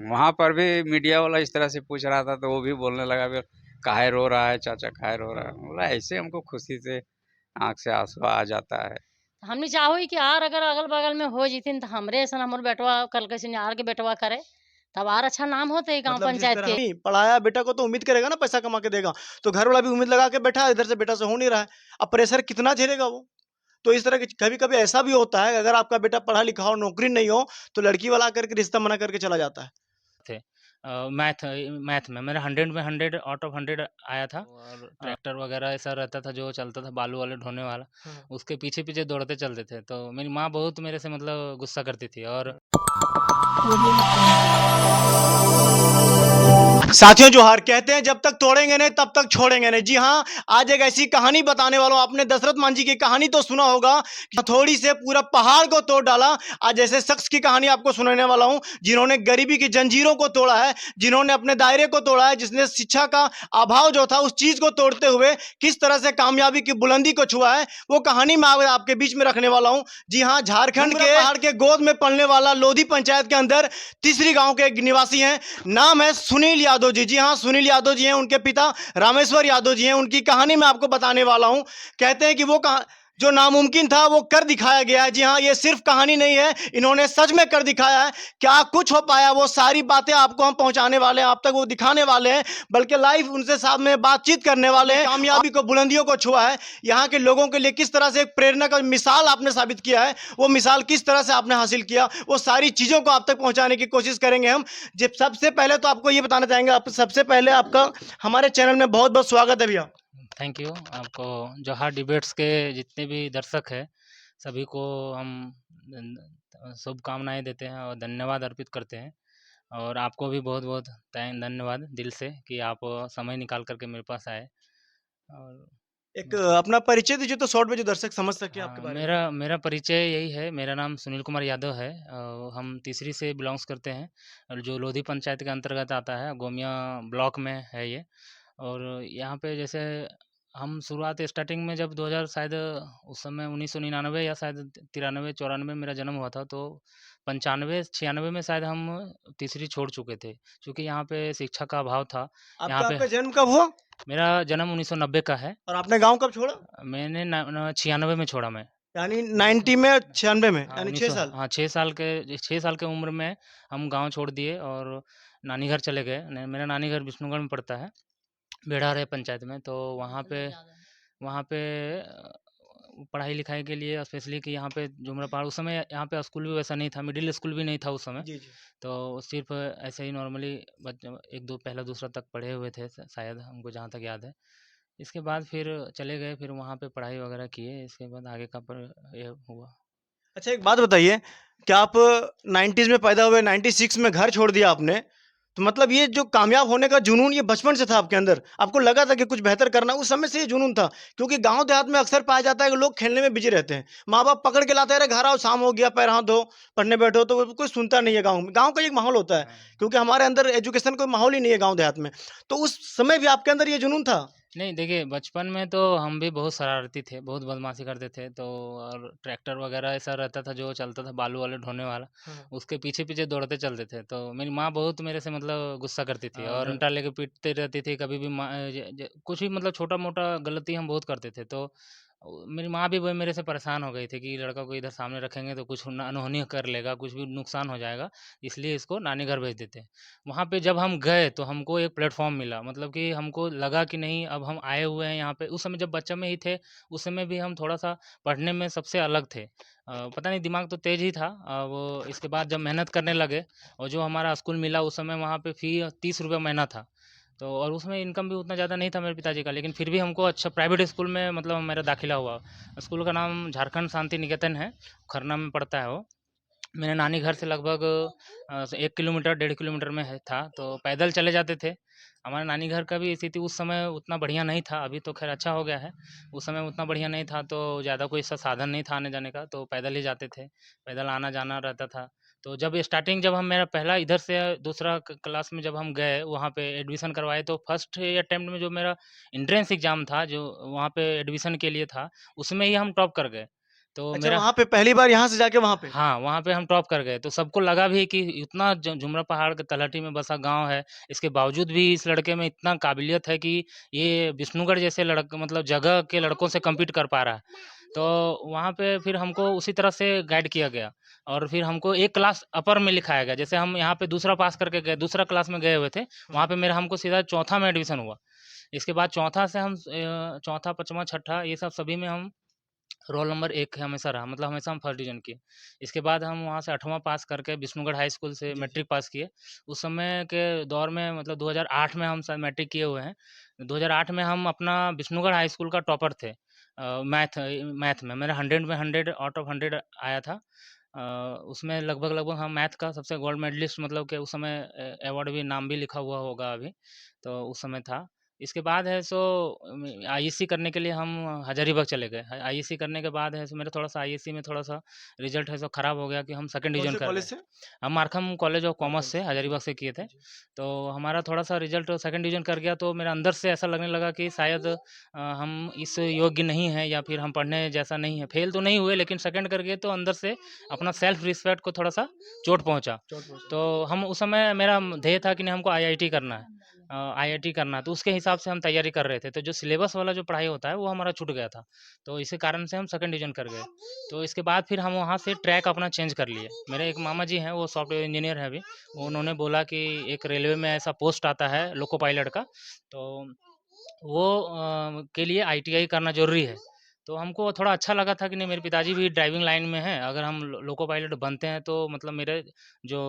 वहाँ पर भी मीडिया वाला इस तरह से पूछ रहा था तो वो भी बोलने लगा, "बे काहे रो रहा है चाचा, काहे रो रहा है?" बोला, "ऐसे हमको खुशी से आँख से आँसू आ जाता है।" हमनी चाहो ही कि आर अगर अगल-बगल में हो जइथिन त हमरे अइसन हमर बेटवा कल कैसे आर के बेटवा करे, तब आर अच्छा नाम होते गाँव मतलब जिस पंचायत तरह के। नहीं पढ़ाया बेटा को तो उम्मीद करेगा ना पैसा कमा के देगा, तो घर वाला भी उम्मीद लगा के बैठा है, इधर से बेटा से हो नहीं रहा है। अब प्रेशर कितना झेलेगा वो? तो इस तरह के कभी-कभी ऐसा भी होता है, अगर आपका बेटा पढ़ा लिखा हो, नौकरी नहीं हो, तो लड़की वाला आकर के रिश्ता मना करके चला जाता है। थे। मैथ मैथ में मेरा 100 में 100 आउट ऑफ 100 आया था और ट्रैक्टर वगैरह ऐसा रहता था जो चलता था बालू वाले ढोने वाला, हाँ। उसके पीछे-पीछे दौड़ते चलते थे। तो मेरी माँ बहुत मेरे से मतलब गुस्सा करती थी और साथियों जोहार, कहते हैं जब तक तोड़ेंगे नहीं तब तक छोड़ेंगे नहीं। जी हाँ, आज एक ऐसी कहानी बताने वाला हूं। आपने दशरथ मान जी की कहानी तो सुना होगा कि हथौड़ी से पूरा पहाड़ को तोड़ डाला। आज ऐसे शख्स की कहानी आपको सुनाने वाला हूं जिन्होंने गरीबी की जंजीरों को तोड़ा है, जिन्होंने अपने दायरे को तोड़ा है, जिसने शिक्षा का अभाव जो था उस चीज को तोड़ते हुए किस तरह से कामयाबी की बुलंदी को छुआ है, वो कहानी मैं आज आपके बीच में रखने वाला हूं। जी हाँ, झारखंड के पहाड़ के गोद में पड़ने वाला लोधी पंचायत के अंदर तीसरी गांव के एक निवासी हैं। नाम है सुनील यादव जी। जी हाँ, सुनील यादव जी हैं, उनके पिता रामेश्वर यादव जी हैं। उनकी कहानी मैं आपको बताने वाला हूं। कहते हैं कि वो जो नामुमकिन था वो कर दिखाया गया है। जी हाँ, ये सिर्फ कहानी नहीं है, इन्होंने सच में कर दिखाया है। क्या कुछ हो पाया, वो सारी बातें आपको हम पहुंचाने वाले हैं, आप तक वो दिखाने वाले हैं, बल्कि लाइव उनसे साथ में बातचीत करने वाले हैं। कामयाबी को, बुलंदियों को छुआ है, यहाँ के लोगों के लिए किस तरह से एक प्रेरणा का मिसाल आपने साबित किया है, वो मिसाल किस तरह से आपने हासिल किया, वो सारी चीजों को आप तक पहुंचाने की कोशिश करेंगे हम। जब सबसे पहले तो आपको ये बताना चाहेंगे, आप सबसे पहले आपका हमारे चैनल में बहुत बहुत स्वागत है भैया। थैंक यू आपको। जोहार डिबेट्स के जितने भी दर्शक हैं, सभी को हम शुभकामनाएँ देते हैं और धन्यवाद अर्पित करते हैं। और आपको भी बहुत-बहुत धन्यवाद दिल से कि आप समय निकाल कर के मेरे पास आए और एक अपना परिचय दीजिए तो शॉर्ट में जो दर्शक समझ सके आपके हाँ, बारे में। मेरा मेरा परिचय यही है, मेरा नाम सुनील कुमार यादव है। हम तीसरी से बिलॉन्ग्स करते हैं और जो लोधी पंचायत के अंतर्गत आता है, गोमिया ब्लॉक में है ये। और यहाँ पे जैसे हम शुरुआत स्टार्टिंग में जब 2000 शायद उस समय 1999 या शायद 93-94 मेरा जन्म हुआ था, तो 95-96 में शायद हम तीसरी छोड़ चुके थे, क्योंकि यहाँ पे शिक्षा का अभाव था। यहाँ आपका पे आपका जन्म कब हुआ मेरा जन्म 1990 का है। और आपने गांव कब छोड़ा? मैंने न 96 में छोड़ा मैं। यानी 90 में 96 में, हाँ, यानी 6 1900 साल। हाँ, 6 साल के उम्र में हम गाँव छोड़ दिए और नानी घर चले गए। न मेरा नानी घर विष्णुगढ़ में पड़ता है, बेड़ारे पंचायत में। तो वहाँ पे पढ़ाई-लिखाई के लिए स्पेशली कि यहाँ पे जुमरा पहाड़ उस समय यहाँ पे स्कूल भी वैसा नहीं था, मिडिल स्कूल भी नहीं था उस समय। जी, जी। तो सिर्फ़ ऐसे ही नॉर्मली बच्चे 1-2 पहला दूसरा तक पढ़े हुए थे शायद हमको जहाँ तक याद है। इसके बाद फिर चले गए, फिर वहाँ पे पढ़ाई वगैरह किए, इसके बाद आगे का ये हुआ। अच्छा एक बात बताइए, क्या आप 90s में पैदा हुए, 96 में घर छोड़ दिया आपने, तो मतलब ये जो कामयाब होने का जुनून ये बचपन से था आपके अंदर? आपको लगा था कि कुछ बेहतर करना, उस समय से ये जुनून था? क्योंकि गाँव देहात में अक्सर पाया जाता है कि लोग खेलने में बिज़ी रहते हैं। माँ-बाप पकड़ के लाते हैं, "अरे घर आओ, शाम हो गया, पैर हाथ धो, पढ़ने बैठो।" तो वो कोई सुनता नहीं है गाँव में। गाँव का एक माहौल होता है, हाँ। क्योंकि हमारे अंदर एजुकेशन का माहौल ही नहीं है गाँव देहात में। तो उस समय भी आपके अंदर ये जुनून था? नहीं देखिए, बचपन में तो हम भी बहुत शरारती थे, बहुत बदमाशी करते थे। तो और ट्रैक्टर वगैरह ऐसा रहता था जो चलता था बालू वाले ढोने वाला, हाँ। उसके पीछे-पीछे दौड़ते चलते थे। तो मेरी माँ बहुत मेरे से मतलब गुस्सा करती थी और डंडा लेके पीटते रहती थी। कभी भी माँ ज ज कुछ भी मतलब छोटा-मोटा गलती हम बहुत करते थे। तो मेरी माँ भी वही मेरे से परेशान हो गई थी कि लड़का को इधर सामने रखेंगे तो कुछ अनहोनी कर लेगा, कुछ भी नुकसान हो जाएगा, इसलिए इसको नानी घर भेज देते हैं। वहाँ पे जब हम गए तो हमको एक प्लेटफ़ॉर्म मिला, मतलब कि हमको लगा कि नहीं अब हम आए हुए हैं यहाँ पे। उस समय जब बच्चा में ही थे, उस समय भी हम थोड़ा-सा पढ़ने में सबसे अलग थे। पता नहीं दिमाग तो तेज़ ही था। वो इसके बाद जब मेहनत करने लगे और जो हमारा स्कूल मिला उस समय वहाँ पे फ़ी ₹30 महीना था। तो और उसमें इनकम भी उतना ज़्यादा नहीं था मेरे पिताजी का, लेकिन फिर भी हमको अच्छा प्राइवेट स्कूल में मतलब मेरा दाखिला हुआ। स्कूल का नाम झारखंड शांति निकेतन है, खरना में पड़ता है वो। मेरे नानी घर से लगभग 1 किलोमीटर, 1.5 किलोमीटर में है था, तो पैदल चले जाते थे। हमारे नानी घर का भी स्थिति उस समय उतना बढ़िया नहीं था, अभी तो ख़ैर अच्छा हो गया है। उस समय उतना बढ़िया नहीं था, तो ज़्यादा कोई ऐसा साधन नहीं था आने-जाने का, तो पैदल ही जाते थे। पैदल आना-जाना रहता था। तो जब हम मेरा पहला इधर से दूसरा क्लास में जब हम गए, वहाँ पे एडमिशन करवाए, तो फर्स्ट अटेम्प्ट में जो मेरा एंट्रेंस एग्ज़ाम था, जो वहाँ पे एडमिशन के लिए था, उसमें ही हम टॉप कर गए। तो अच्छा, मेरा वहाँ पे पहली बार यहाँ से जाके वहाँ पे? हाँ, वहाँ पे हम टॉप कर गए, तो सबको लगा भी कि इतना जुमरा पहाड़ के तलहटी में बसा गाँव है, इसके बावजूद भी इस लड़के में इतना काबिलियत है कि ये विष्णुगढ़ जैसे मतलब जगह के लड़कों से कम्पीट कर पा रहा है। तो वहाँ पे फिर हमको उसी तरह से गाइड किया गया और फिर हमको एक क्लास अपर में लिखाया गया। जैसे हम यहाँ पे दूसरा पास करके गए, दूसरा क्लास में गए हुए थे, वहाँ पे मेरा हमको सीधा चौथा में एडमिशन हुआ। इसके बाद चौथा से हम चौथा, पाँचवाँ, छठा ये सब सभी में हम रोल नंबर 1 हमेशा रहा, मतलब हमेशा हम फर्स्ट डिवीज़न किए। इसके बाद हम वहाँ से 8वाँ पास करके विष्णुगढ़ हाई स्कूल से जी, जी। मैट्रिक पास किए। उस समय के दौर में मतलब 2008 में हम शायद मैट्रिक किए हुए हैं। 2008 में हम अपना विष्णुगढ़ हाई स्कूल का टॉपर थे मैथ में। मेरा 100 में 100 आउट ऑफ 100 आया था। उसमें लगभग-लगभग हम मैथ का सबसे गोल्ड मेडलिस्ट मतलब कि उस समय अवार्ड भी नाम भी लिखा हुआ होगा अभी, तो उस समय था। इसके बाद है सो आईएससी करने के लिए हम हज़ारीबाग चले गए। आईएससी करने के बाद है सो मेरा थोड़ा-सा आईएससी में थोड़ा-सा रिज़ल्ट है सो खराब हो गया कि हम सेकंड कौन डिवीज़न से कर कॉलेज गए। से? हम मारखम कॉलेज ऑफ कॉमर्स मारकम से से। हज़ारीबाग से किए थे। जी। तो हमारा थोड़ा-सा रिज़ल्ट सेकंड डिवीज़न कर गया तो मेरा अंदर से ऐसा लगने लगा कि शायद हम इस योग्य नहीं हैं या फिर हम पढ़ने जैसा नहीं है। फ़ेल तो नहीं हुए लेकिन सेकंड कर गए तो अंदर से अपना सेल्फ रिस्पेक्ट को थोड़ा-सा चोट पहुँचा। चोट पहुँचा। तो हम उस समय मेरा ध्येय था कि नहीं हमको आईआईटी करना है। आईआईटी करना है, तो उसके हिसाब से हम तैयारी कर रहे थे। तो जो सिलेबस वाला जो पढ़ाई होता है वो हमारा छूट गया था। तो इसी कारण से हम सेकंड डिवीज़न कर गए। तो इसके बाद फिर हम वहाँ से ट्रैक अपना चेंज कर लिए। मेरे एक मामा जी हैं वो सॉफ्टवेयर इंजीनियर हैं अभी। उन्होंने बोला कि एक रेलवे में ऐसा पोस्ट आता है लोको पायलट का, तो वो के लिए आईटीआई करना ज़रूरी है। तो हमको थोड़ा अच्छा लगा था कि नहीं मेरे पिताजी भी ड्राइविंग लाइन में हैं, अगर हम लोको पायलट बनते हैं तो मतलब मेरे जो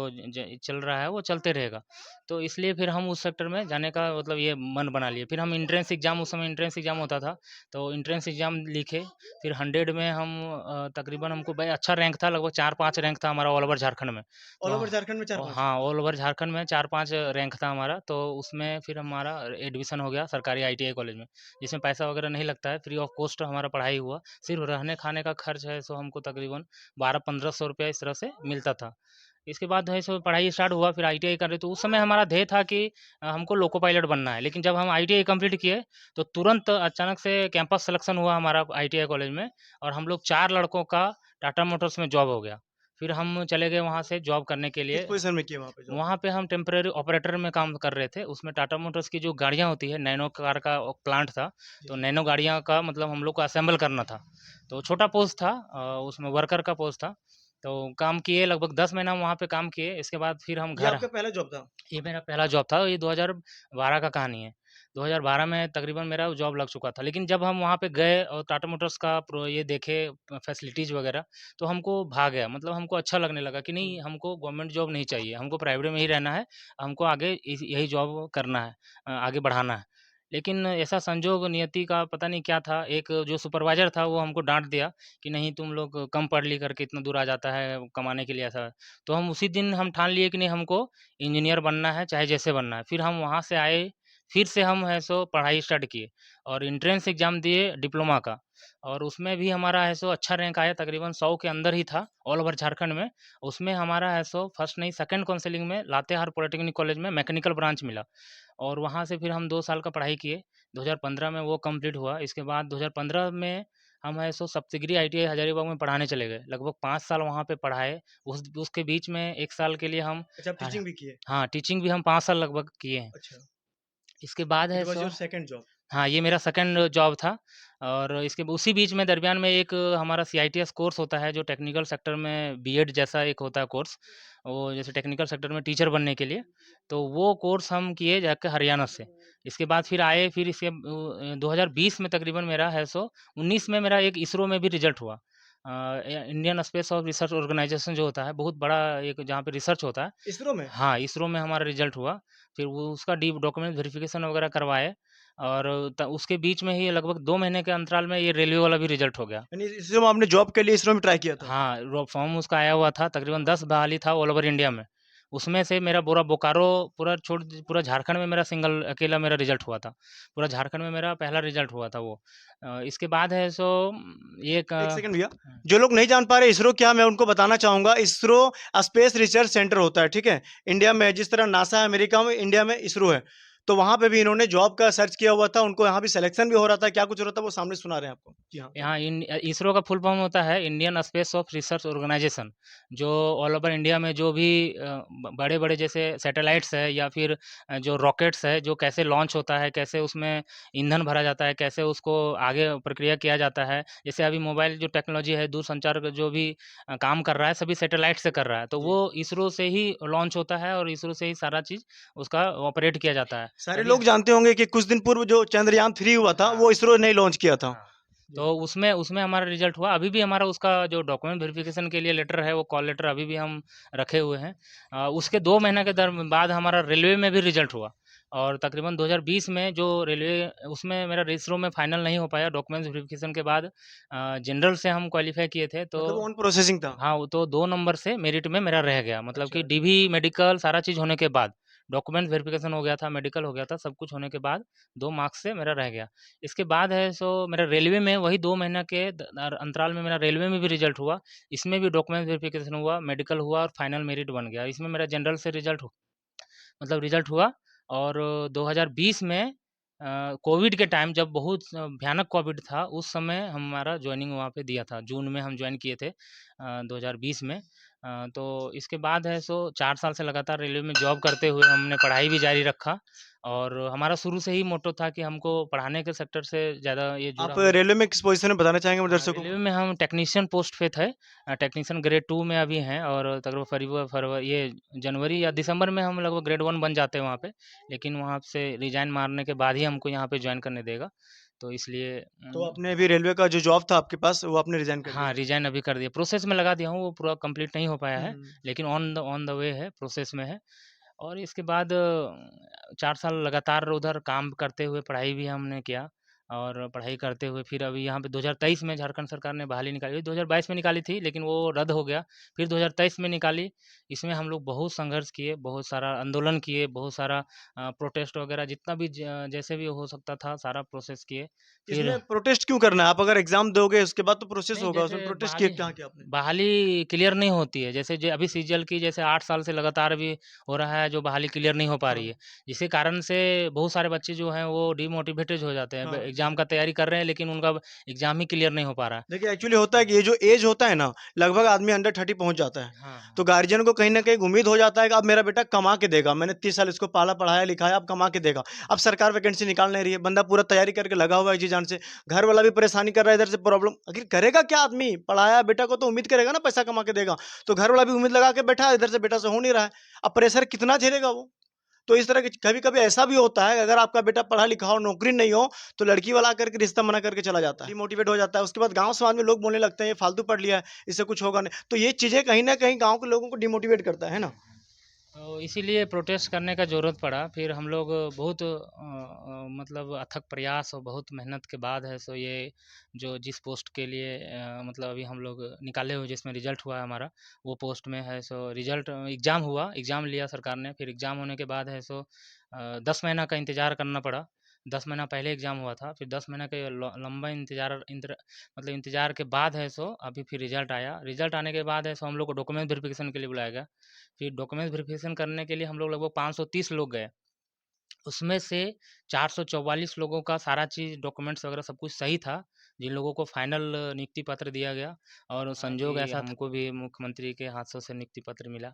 चल रहा है वो चलते रहेगा। तो इसलिए फिर हम उस सेक्टर में जाने का मतलब ये मन बना लिए। फिर हम एंट्रेंस एग्ज़ाम उस समय एंट्रेंस एग्ज़ाम होता था, तो एंट्रेंस एग्ज़ाम लिखे। फिर 100 में हम तकरीबन हमको भाई अच्छा रैंक था, लगभग 4-5 रैंक था हमारा ऑल ओवर झारखंड में। ऑल तो ओवर झारखंड में 4-5? हाँ, ऑल ओवर झारखंड में 4-5 रैंक था हमारा, तो उसमें फिर हमारा एडमिशन हो गया सरकारी आईटीआई कॉलेज में, जिसमें पैसा वगैरह नहीं लगता है, फ्री ऑफ कॉस्ट हमारा पढ़ाई हुआ। सिर्फ रहने-खाने का खर्च है सो हमको तकरीबन 1200-1500 रुपया इस तरह से मिलता था। इसके बाद जो है सो पढ़ाई स्टार्ट हुआ, फिर आईटीआई कर रहे तो उस समय हमारा ध्येय था कि हमको लोको पायलट बनना है। लेकिन जब हम आईटीआई कंप्लीट किए, तो तुरंत अचानक से कैंपस सिलेक्शन हुआ हमारा आईटीआई कॉलेज में और हम लोग 4 लड़कों का टाटा मोटर्स में जॉब हो गया। फिर हम चले गए वहाँ से जॉब करने के किस लिए। पोज़ीशन में किए वहाँ पे जॉब? वहाँ पे हम टेम्परेरी ऑपरेटर में काम कर रहे थे। उसमें टाटा मोटर्स की जो गाड़ियाँ होती है, नैनो कार का प्लांट था, तो जी। नैनो गाड़ियाँ का मतलब हम लोग को असेंबल करना था। तो छोटा पोस्ट था, उसमें वर्कर का पोस्ट था। तो काम किए लगभग 10 महीना हम वहाँ पे काम किए। इसके बाद फिर हम ये घर आपका पहला जॉब था? ये मेरा पहला जॉब था, ये 2012 का कहानी है। 2012 में तकरीबन मेरा जॉब लग चुका था, लेकिन जब हम वहाँ पे गए और टाटा मोटर्स का ये देखे फैसिलिटीज़ वगैरह, तो हमको भा गया। मतलब हमको अच्छा लगने लगा कि नहीं हमको गवर्नमेंट जॉब नहीं चाहिए, हमको प्राइवेट में ही रहना है, हमको आगे यही जॉब करना है, आगे बढ़ाना है। लेकिन ऐसा संजोग नियति का पता नहीं क्या था, एक जो सुपरवाइज़र था वो हमको डाँट दिया कि नहीं तुम लोग कम पढ़ लिख करके इतना दूर आ जाता है कमाने के लिए ऐसा। तो हम उसी दिन हम ठान लिए कि नहीं हमको इंजीनियर बनना है, चाहे जैसे बनना है। फिर हम वहाँ से आए, फिर से हम है सो पढ़ाई स्टार्ट किए और एंट्रेंस एग्ज़ाम दिए डिप्लोमा का और उसमें भी हमारा है सो अच्छा रैंक आया, तकरीबन 100 के अंदर ही था ऑल ओवर झारखंड में। उसमें हमारा है सो फर्स्ट नहीं सेकंड काउंसलिंग में लातेहार पॉलिटेक्निक कॉलेज में मैकेनिकल ब्रांच मिला और वहाँ से फिर हम 2 साल का पढ़ाई किए। 2015 में वो कंप्लीट हुआ। इसके बाद 2015 में हम है सो सप्तगिरी आईटीआई हज़ारीबाग में पढ़ाने चले गए। लगभग 5 साल वहाँ पे पढ़ाए। उसके बीच में 1 साल के लिए हम अच्छा, आप हाँ, टीचिंग भी किए? हाँ, टीचिंग भी हम 5 साल लगभग किए हैं। अच्छा। इसके बाद इट है was so your second job? हाँ, ये मेरा सेकंड जॉब था और इसके उसी बीच में दरमियान में एक हमारा सीआईटीएस कोर्स होता है जो टेक्निकल सेक्टर में बीएड जैसा एक होता है कोर्स, वो जैसे टेक्निकल सेक्टर में टीचर बनने के लिए, तो वो कोर्स हम किए जाके हरियाणा से। इसके बाद फिर आए फिर इसके 2020 में तकरीबन मेरा है सो 19 में मेरा एक इसरो में भी रिज़ल्ट हुआ। इंडियन स्पेस और रिसर्च ऑर्गेनाइज़ेशन जो होता है, बहुत बड़ा एक जहाँ पे रिसर्च होता है। इसरो में? हाँ, इसरो में हमारा रिज़ल्ट हुआ। फिर वो उसका डीप डॉक्यूमेंट वेरिफ़िकेशन वगैरह करवाए और उसके बीच में ही लगभग 2 महीने के अंतराल में ये रेलवे वाला भी रिज़ल्ट हो गया। यानी इसरो में आपने जॉब के लिए इसरो में ट्राई किया था? हाँ, रो फॉर्म उसका आया हुआ था, तकरीबन 10 बहाली था ऑल ओवर इंडिया में। उसमें से मेरा पूरा बोकारो पूरा झारखंड में मेरा सिंगल अकेला मेरा रिज़ल्ट हुआ था। पूरा झारखंड में मेरा पहला रिज़ल्ट हुआ था वो। इसके बाद है सो ये क एक सेकंड भैया, हाँ, जो लोग नहीं जान पा रहे इसरो क्या, मैं उनको बताना चाहूँगा। इसरो स्पेस रिसर्च सेंटर होता है, ठीक है? इंडिया में जिस तरह नासा है अमेरिका में, इंडिया में इसरो है। तो वहाँ पे भी इन्होंने जॉब का सर्च किया हुआ था, उनको यहाँ भी सिलेक्शन भी हो रहा था, क्या कुछ हो रहा था वो सामने सुना रहे हैं आपको। जी हाँ। यहाँ इसरो का फुल फॉर्म होता है Indian space of research organisation, जो ऑल ओवर इंडिया में जो भी बड़े बड़े जैसे सैटेलाइट्स है या फिर जो रॉकेट्स है, जो कैसे लॉन्च होता है, कैसे उसमें ईंधन भरा जाता है, कैसे उसको आगे प्रक्रिया किया जाता है। जैसे अभी मोबाइल जो टेक्नोलॉजी है, दूरसंचार का जो भी काम कर रहा है, सभी सैटेलाइट से कर रहा है, तो जी। वो इसरो से ही लॉन्च होता है और इसरो से ही सारा चीज़ उसका ऑपरेट किया जाता है। सारे तभी लोग जानते होंगे कि कुछ दिन पूर्व जो चंद्रयान 3 हुआ था, हाँ, वो इसरो ने लॉन्च किया था। हाँ। तो उसमें उसमें हमारा रिज़ल्ट हुआ। अभी भी हमारा उसका जो डॉक्यूमेंट वेरिफ़िकेशन के लिए लेटर है, वो कॉल लेटर अभी भी हम रखे हुए हैं। उसके 2 महीने के बाद हमारा रेलवे में भी रिज़ल्ट हुआ और तकरीबन 2020 में जो रेलवे उसमें मेरा इसरो में फाइनल नहीं हो पाया डॉक्यूमेंट्स वेरिफ़िकेशन के बाद जनरल से हम क्वालीफ़ाई किए थे, तो मतलब ऑन प्रोसेसिंग था। हाँ, वो तो 2 नंबर से मेरिट में मेरा रह गया। मतलब अच्छा, कि अच्छा। डीवी, मेडिकल सारा चीज़ होने के बाद, डॉक्यूमेंट वेरिफ़िकेशन हो गया था, मेडिकल हो गया था, सब कुछ होने के बाद 2 मार्क्स से मेरा रह गया। इसके बाद है सो मेरा रेलवे में वही 2 महीना के अंतराल में मेरा रेलवे में भी रिज़ल्ट हुआ। इसमें भी डॉक्यूमेंट वेरिफ़िकेशन हुआ, मेडिकल हुआ और फाइनल मेरिट बन गया। इसमें मेरा जनरल से रिज़ल्ट हुआ और 2020 में कोविड के टाइम जब बहुत भयानक कोविड था, उस समय हमारा जॉइनिंग वहाँ पे दिया था। जून में हम जॉइन किए थे 2020 में। तो इसके बाद है सो 4 साल से लगातार रेलवे में जॉब करते हुए हमने पढ़ाई भी जारी रखा और हमारा शुरू से ही मोटो था कि हमको पढ़ाने के सेक्टर से ज़्यादा ये जुड़ा आप हुआ। रेलवे में किस पोज़ीशन में बताना चाहेंगे मेरे दर्शकों रेलवे को? में हम टेक्नीशियन पोस्ट पे थे। टेक्नीशियन ग्रेड 2 में अभी हैं और तकरीबन फरवरी ये जनवरी या दिसंबर में हम लगभग ग्रेड 1 बन जाते हैं वहाँ पे। लेकिन वहाँ से रिज़ाइन मारने के बाद ही हमको यहाँ पे जॉइन करने देगा। तो इसलिए तो आपने अभी रेलवे का जो जॉब था आपके पास, वो आपने रिज़ाइन कर हाँ, दिया? रिज़ाइन अभी कर दिया। प्रोसेस में लगा दिया हूँ, वो पूरा कंप्लीट नहीं हो पाया है, हुँ। लेकिन ऑन द वे है, प्रोसेस में है। और इसके बाद 4 साल लगातार उधर काम करते हुए पढ़ाई भी हमने किया और पढ़ाई करते हुए फिर अभी यहाँ पे 2023 में झारखंड सरकार ने बहाली निकाली। 2022 में निकाली थी, लेकिन वो रद्द हो गया। फिर 2023 में निकाली। इसमें हम लोग बहुत संघर्ष किए, बहुत सारा आंदोलन किए, बहुत सारा प्रोटेस्ट वगैरह जितना भी जैसे भी हो सकता था, सारा प्रोसेस किए। फिर इसमें प्रोटेस्ट क्यों करना है? आप अगर एग्ज़ाम दोगे उसके बाद तो प्रोसेस नहीं, होगा, उसमें जैसे प्रोटेस्ट किया कहाँ किया आपने? बहाली क्लियर नहीं होती है। जैसे अभी सीजीएल की जैसे 8 साल से लगातार अभी हो रहा है, जो बहाली क्लियर नहीं हो पा रही हाँ, है। जिसके कारण से बहुत सारे बच्चे जो हैं वो डिमोटिवेटेड हो जाते हैं। हाँ, एग्ज़ाम का तैयारी कर रहे हैं, लेकिन उनका एग्ज़ाम ही क्लियर नहीं हो पा रहा है। देखिए एक्चुअली होता है कि ये जो एज होता है ना, लगभग आदमी अंडर 30 पहुँच जाता है। हाँ, तो हाँ। गार्जियन को कहीं न कहीं एक उम्मीद हो जाता है कि अब मेरा बेटा कमा के देगा। मैंने 30 साल इसको पाला, पढ़ाया, लिखाया, अब कमा के देगा। अब सरकार वैकेंसी निकाल नहीं रही है, बंदा पूरा तैयारी करके लगा हुआ है जी-जान से। घर वाला भी परेशानी कर रहा है, इधर से प्रॉब्लम आखिर करेगा क्या आदमी? पढ़ाया बेटा को तो उम्मीद करेगा ना पैसा कमा के देगा। तो घर वाला भी उम्मीद लगा के बैठा है, इधर से बेटा से हो नहीं रहा है। अब प्रेशर कितना झेलेगा वो? तो इस तरह के कभी-कभी ऐसा भी होता है, अगर आपका बेटा पढ़ा लिखा हो, नौकरी नहीं हो, तो लड़की वाला आकर के रिश्ता मना करके चला जाता है। डिमोटिवेट हो जाता है, उसके बाद गाँव समाज में लोग बोलने लगते हैं, ये फालतू पढ़ लिया है, इससे कुछ होगा नहीं। तो ये चीज़ें कहीं न कहीं गाँव के लोगों को डिमोटिवेट करता है ना? तो इसीलिए प्रोटेस्ट करने का ज़रूरत पड़ा। फिर हम लोग बहुत मतलब अथक प्रयास और बहुत मेहनत के बाद है सो ये जो जिस पोस्ट के लिए मतलब अभी हम लोग निकाले हुए जिसमें रिज़ल्ट हुआ है हमारा, वो पोस्ट में है सो रिज़ल्ट एग्ज़ाम हुआ, एग्ज़ाम लिया सरकार ने। फिर एग्ज़ाम होने के बाद है सो 10 महीना का इंतज़ार करना पड़ा। 10 महीना पहले एग्ज़ाम हुआ था, फिर 10 महीना के लंबा मतलब इंतज़ार के बाद है सो अभी फिर रिज़ल्ट आया। रिज़ल्ट आने के बाद है सो हम लोग को डॉक्यूमेंट वेरिफ़िकेशन के लिए बुलाया गया। फिर डॉक्यूमेंट वेरिफ़िकेशन करने के लिए हम लोग लगभग 530 लोग गए। उसमें से 444 लोगों का सारा चीज़ डॉक्यूमेंट्स वगैरह सब कुछ सही था, जिन लोगों को फाइनल नियुक्ति पत्र दिया गया और संजोग कि ऐसा था हमको भी मुख्यमंत्री के हाथों से नियुक्ति पत्र मिला।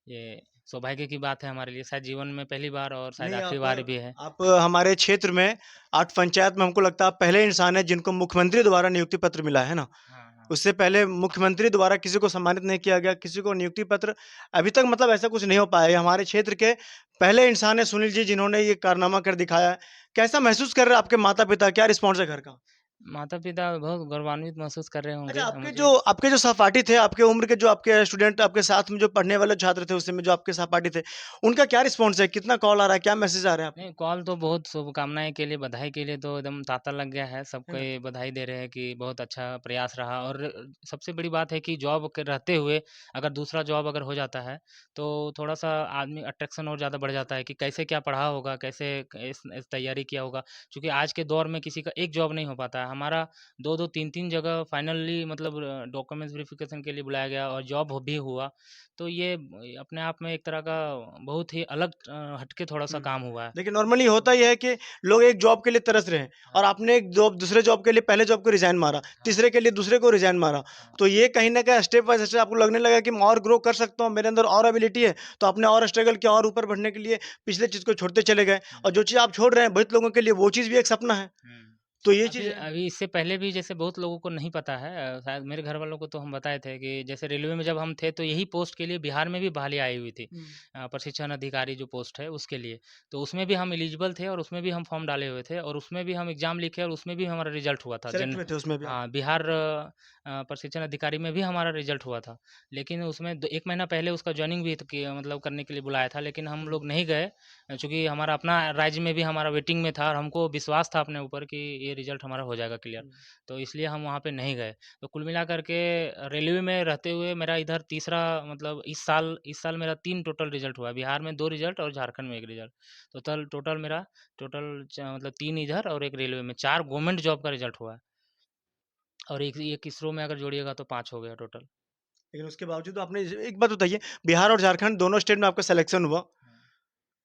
ये सौभाग्य की बात है हमारे लिए, शायद जीवन में पहली बार और शायद नहीं, आखिरी बार भी है। आप हमारे क्षेत्र में 8 पंचायत में हमको लगता है आप पहले इंसान हैं जिनको मुख्यमंत्री द्वारा नियुक्ति पत्र मिला है ना? हाँ, हाँ। उससे पहले मुख्यमंत्री द्वारा किसी को सम्मानित नहीं किया गया, किसी को नियुक्ति पत्र अभी तक मतलब ऐसा कुछ नहीं हो पाया है। हमारे क्षेत्र के पहले इंसान हैं सुनील जी जिन्होंने ये कारनामा कर दिखाया है। कैसा महसूस कर रहे हैं आपके माता-पिता? क्या रिस्पॉन्स है घर का? माता-पिता बहुत गौरवान्वित महसूस कर रहे अच्छा, होंगे मुझे। आपके जो सहपाठी थे, आपके उम्र के जो आपके स्टूडेंट आपके साथ में जो पढ़ने वाले छात्र थे उस समय जो आपके सहपाठी थे, उनका क्या रिस्पॉन्स है? कितना कॉल आ रहा है? क्या मैसेज आ रहे हैं आपको? नहीं, कॉल तो बहुत शुभकामनाएँ के लिए, बधाई के लिए तो एकदम तांता लग गया है। है सबको ना? ये बधाई दे रहे हैं कि बहुत अच्छा प्रयास रहा और सबसे बड़ी बात है कि जॉब के रहते हुए अगर दूसरा जॉब अगर हो जाता है, तो थोड़ा-सा आदमी अट्रैक्शन और ज़्यादा बढ़ जाता है कि कैसे क्या पढ़ा होगा, कैसे इस तैयारी किया होगा। चूँकि आज के दौर में किसी का एक जॉब नहीं हो पाता है। हमारा 2-2 3-3 जगह फाइनली मतलब डॉक्यूमेंट्स वेरिफिकेशन के लिए बुलाया गया और जॉब भी हुआ। तो ये अपने आप में एक तरह का बहुत ही अलग हटके थोड़ा-सा काम हुआ है। लेकिन नॉर्मली होता यह है कि लोग एक जॉब के लिए तरस रहे हैं और आपने एक जॉब दूसरे जॉब के लिए पहले जॉब को रिजाइन मारा, तीसरे के लिए दूसरे को रिजाइन मारा। तो ये कहीं ना कहीं स्टेप बाय स्टेप आपको लगने लगा कि मैं और ग्रो कर सकता हूँ, मेरे अंदर और एबिलिटी है, तो आपने और स्ट्रगल किया और ऊपर बढ़ने के लिए पिछले चीज को छोड़ते चले गए। और जो चीज आप छोड़ रहे हैं बहुत लोगों के लिए वो चीज भी एक सपना है। हुँ। तो ये चीज अभी है। अभी इससे पहले भी जैसे बहुत लोगों को नहीं पता है, शायद मेरे घर वालों को तो हम बताए थे कि जैसे रेलवे में जब हम थे तो यही पोस्ट के लिए बिहार में भी बहाली आई हुई थी। प्रशिक्षण अधिकारी जो पोस्ट है उसके लिए। तो उसमें भी हम एलिजिबल थे और उसमें भी हम फॉर्म डाले हुए थे और उसमें भी हम एग्ज़ाम लिखे और उसमें भी हमारा रिज़ल्ट हुआ था। सेलेक्ट हुए थे उसमें भी आप। हाँ, बिहार प्रशिक्षण अधिकारी में भी हमारा रिज़ल्ट हुआ था। लेकिन उसमें द 1 महीना पहले उसका जॉइनिंग भी त कि मतलब करने के लिए बुलाया था, लेकिन हम लोग नहीं गए। चूँकि हमारा अपना राज्य में भी हमारा वेटिंग में था और हमको विश्वास था अपने ऊपर कि ये रिज़ल्ट हमारा हो जाएगा क्लियर। तो इसलिए हम वहाँ पे नहीं गए। तो कुल मिलाकर के रेलवे में रहते हुए मेरा इधर तीसरा मतलब इस साल मेरा 3 टोटल रिज़ल्ट हुआ है। बिहार में 2 रिज़ल्ट और झारखंड में 1 रिज़ल्ट। टोटल मेरा मतलब 3 इधर और 1 रेलवे में 4 गवर्नमेंट जॉब का रिज़ल्ट हुआ है। और एक इसरो में अगर जोड़िएगा तो 5 हो गया टोटल। लेकिन उसके बावजूद आपने एक बात बताइए, बिहार और झारखंड दोनों स्टेट में आपका सिलेक्शन हुआ,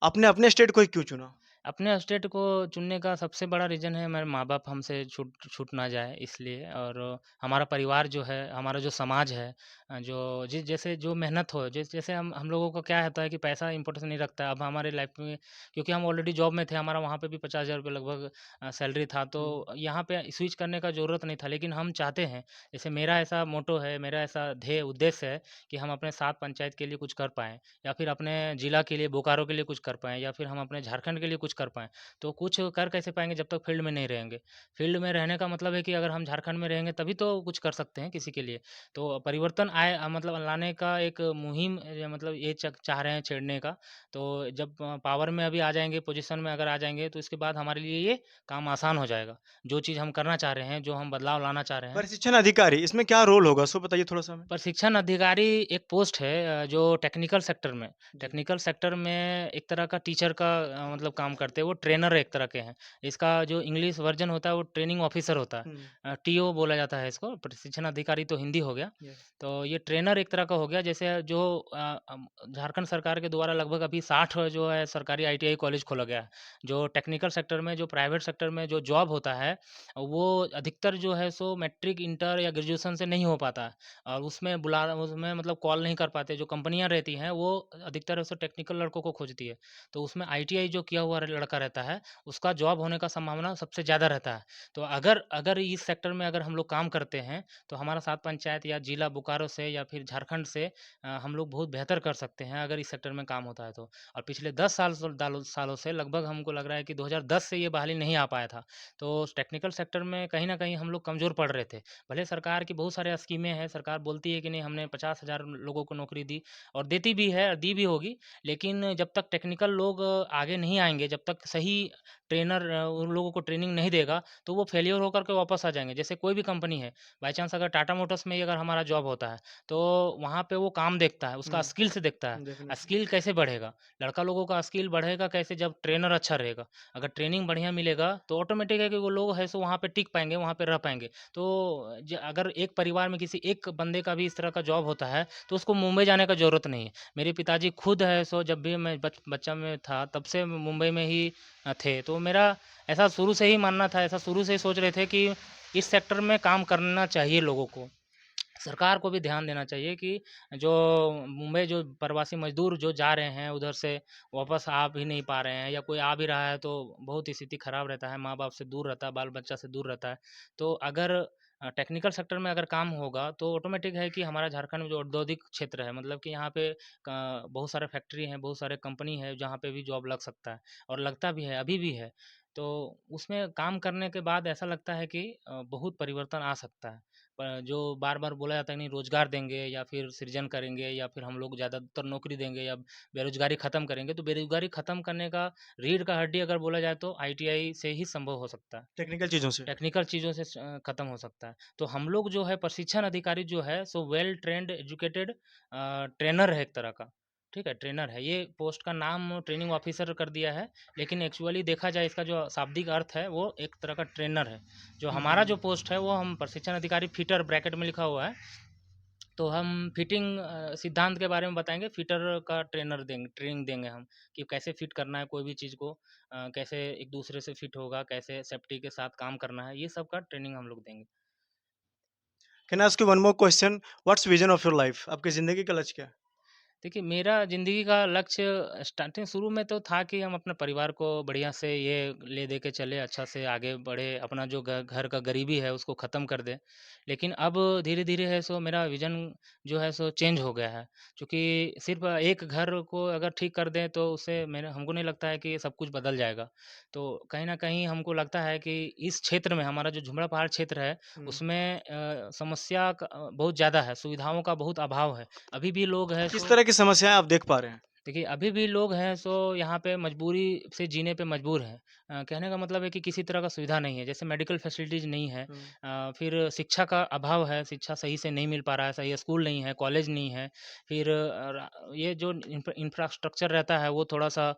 आपने अपने स्टेट को ही क्यों चुना? अपने स्टेट को चुनने का सबसे बड़ा रीज़न है मेरे माँ-बाप हमसे छूट छूट ना जाए इसलिए, और हमारा परिवार जो है, हमारा जो समाज है, जो जैसे जो मेहनत हो, जैसे हम लोगों को क्या होता है कि पैसा इम्पोर्टेंस नहीं रखता है। अब हमारे लाइफ में क्योंकि हम ऑलरेडी जॉब में थे, हमारा वहाँ पे भी 50,000 रुपए लगभग सैलरी था, तो यहाँ पे स्विच करने का ज़रूरत नहीं था। लेकिन हम चाहते हैं, जैसे मेरा ऐसा मोटो है, मेरा ऐसा ध्येय उद्देश्य है कि हम अपने 7 पंचायत के लिए कुछ कर पाएँ, या फिर अपने जिला के लिए, बोकारो के लिए कुछ कर पाएँ, या फिर हम अपने झारखंड के लिए कुछ कर पाएँ। तो कुछ कर कैसे पाएँगे जब तक फील्ड में नहीं रहेंगे। फील्ड में रहने का मतलब है कि अगर हम झारखंड में रहेंगे तभी तो कुछ कर सकते हैं किसी के लिए। तो परिवर्तन आए मतलब लाने का एक मुहिम मतलब ये चाह रहे हैं छेड़ने का। तो जब पावर में अभी आ जाएँगे, पोज़ीशन में अगर आ जाएँगे तो इसके बाद हमारे लिए ये काम आसान हो जाएगा। जो चीज़ हम करना चाह रहे हैं, जो हम बदलाव लाना चाह रहे हैं। प्रशिक्षण अधिकारी इसमें क्या रोल होगा, सो बताइए थोड़ा सा हमें। प्रशिक्षण अधिकारी एक पोस्ट है जो टेक्निकल सेक्टर में एक तरह का टीचर का मतलब काम करते हैं, वो ट्रेनर एक तरह के हैं। इसका जो इंग्लिश वर्जन होता है वो ट्रेनिंग ऑफिसर होता है। टीओ बोला जाता है इसको, प्रशिक्षण अधिकारी तो हिंदी हो गया। तो ये ट्रेनर एक तरह का हो गया, जैसे जो झारखंड सरकार के द्वारा लगभग अभी 60 जो है सरकारी आईटीआई कॉलेज खोला गया है। जो टेक्निकल सेक्टर में, जो प्राइवेट सेक्टर में जो जॉब होता है, वो अधिकतर जो है सो मैट्रिक, इंटर या ग्रेजुएशन से नहीं हो पाता है। और उसमें मतलब कॉल नहीं कर पाते। जो कंपनियाँ रहती हैं वो अधिकतर ऐसे टेक्निकल लड़कों को खोजती है। तो उसमें आईटीआई जो किया हुआ लड़का रहता है, उसका जॉब होने का संभावना सबसे ज़्यादा रहता है। तो अगर अगर इस सेक्टर में अगर हम लोग काम करते हैं, तो हमारा 7 पंचायत या जिला बोकारो से या फिर झारखंड से हम लोग बहुत बेहतर कर सकते हैं अगर इस सेक्टर में काम होता है तो। और पिछले 10 सालों से लगभग हमको लग रहा है कि 2010 से ये बहाली नहीं आ पाया था। तो टेक्निकल सेक्टर में कहीं न कहीं हम लोग कमज़ोर पड़ रहे थे। भले सरकार की बहुत सारे स्कीमें हैं, सरकार बोलती है कि नहीं हमने 50,000 लोगों को नौकरी दी, और देती भी है, दी भी होगी। लेकिन जब तक टेक्निकल लोग आगे नहीं आएँगे, जब तक सही ट्रेनर उन लोगों को ट्रेनिंग नहीं देगा, तो वो फेल्योर होकर के वापस आ जाएँगे। जैसे कोई भी कंपनी है, बाय चांस अगर टाटा मोटर्स में ही अगर हमारा जॉब होता है, तो वहाँ पे वो काम देखता है, उसका स्किल से देखता है। स्किल कैसे बढ़ेगा? लड़का लोगों का स्किल बढ़ेगा कैसे? जब ट्रेनर अच्छा रहेगा। अगर ट्रेनिंग बढ़िया मिलेगा, तो ऑटोमेटिक है कि वो लोग है सो वहाँ पे टिक पाएँगे, वहाँ पे रह पाएँगे। तो अगर एक परिवार में किसी एक बंदे का भी इस तरह का जॉब होता है, तो उसको मुंबई जाने का ज़रूरत नहीं है। मेरे पिताजी खुद है सो जब भी मैं बच्चा में था तब से मुंबई में ही थे। तो मेरा ऐसा शुरू से ही मानना था, ऐसा शुरू से ही सोच रहे थे कि इस सेक्टर में काम करना चाहिए लोगों को। सरकार को भी ध्यान देना चाहिए कि जो मुंबई जो प्रवासी मज़दूर जो जा रहे हैं उधर से, वापस आ भी नहीं पा रहे हैं, या कोई आ भी रहा है तो बहुत स्थिति ख़राब रहता है, माँ-बाप से दूर रहता है, बाल-बच्चा से दूर रहता है। तो अगर टेक्निकल सेक्टर में अगर काम होगा तो ऑटोमेटिक है कि हमारा झारखंड में जो औद्योगिक क्षेत्र है, मतलब कि यहाँ पे बहुत सारे फैक्ट्री हैं, बहुत सारे कंपनी है जहाँ पे भी जॉब लग सकता है, और लगता भी है, अभी भी है। तो उसमें काम करने के बाद ऐसा लगता है कि बहुत परिवर्तन आ सकता है। जो बार-बार बोला जाता है नहीं रोज़गार देंगे या फिर सृजन करेंगे या फिर हम लोग ज़्यादातर नौकरी देंगे या बेरोज़गारी ख़त्म करेंगे, तो बेरोज़गारी ख़त्म करने का रीढ़ का हड्डी अगर बोला जाए तो आईटीआई से ही संभव हो सकता है। टेक्निकल चीजों से। टेक्निकल चीज़ों से ख़त्म हो सकता है। तो हम लोग जो है प्रशिक्षण अधिकारी जो है सो वेल ट्रेन्ड एजुकेटेड ट्रेनर है एक तरह का। ठीक है, ट्रेनर है। ये पोस्ट का नाम ट्रेनिंग ऑफिसर कर दिया है, लेकिन एक्चुअली देखा जाए इसका जो शाब्दिक अर्थ है वो एक तरह का ट्रेनर है। जो हमारा जो पोस्ट है वो हम प्रशिक्षण अधिकारी फिटर ब्रैकेट में लिखा हुआ है, तो हम फिटिंग सिद्धांत के बारे में बताएंगे। फिटर का ट्रेनिंग देंगे हम कि कैसे फिट करना है कोई भी चीज़ को, कैसे एक दूसरे से फिट होगा, कैसे सेफ्टी के साथ काम करना है, ये सब का ट्रेनिंग हम लोग देंगे। Can I ask you one more question, what's vision of your life? आपकी ज़िंदगी का लक्ष्य क्या है? देखिए, मेरा ज़िंदगी का लक्ष्य स्टार्टिंग शुरू में तो था कि हम अपने परिवार को बढ़िया से ये ले दे के चले, अच्छा से आगे बढ़े, अपना जो घर का गरीबी है उसको ख़त्म कर दें। लेकिन अब धीरे-धीरे है सो मेरा विज़न जो है सो चेंज हो गया है। चूँकि सिर्फ़ एक घर को अगर ठीक कर दें तो उससे मेरा हमको नहीं लगता है कि सब कुछ बदल जाएगा। तो कहीं न कहीं हमको लगता है कि इस क्षेत्र में, हमारा जो झुमरा पहाड़ क्षेत्र है, उसमें समस्या बहुत ज़्यादा है, सुविधाओं का बहुत अभाव है। अभी भी लोग हैं किस सो तरह की समस्याएँ आप देख पा रहे हैं? देखिए, अभी भी लोग हैं सो यहाँ पे मजबूरी से जीने पे मजबूर हैं। कहने का मतलब है कि किसी तरह का सुविधा नहीं है, जैसे मेडिकल फैसिलिटीज़ नहीं है। फिर शिक्षा का अभाव है, शिक्षा सही से नहीं मिल पा रहा है, सही स्कूल नहीं है, कॉलेज नहीं है। फिर ये जो इंफ्रास्ट्रक्चर रहता है वो थोड़ा-सा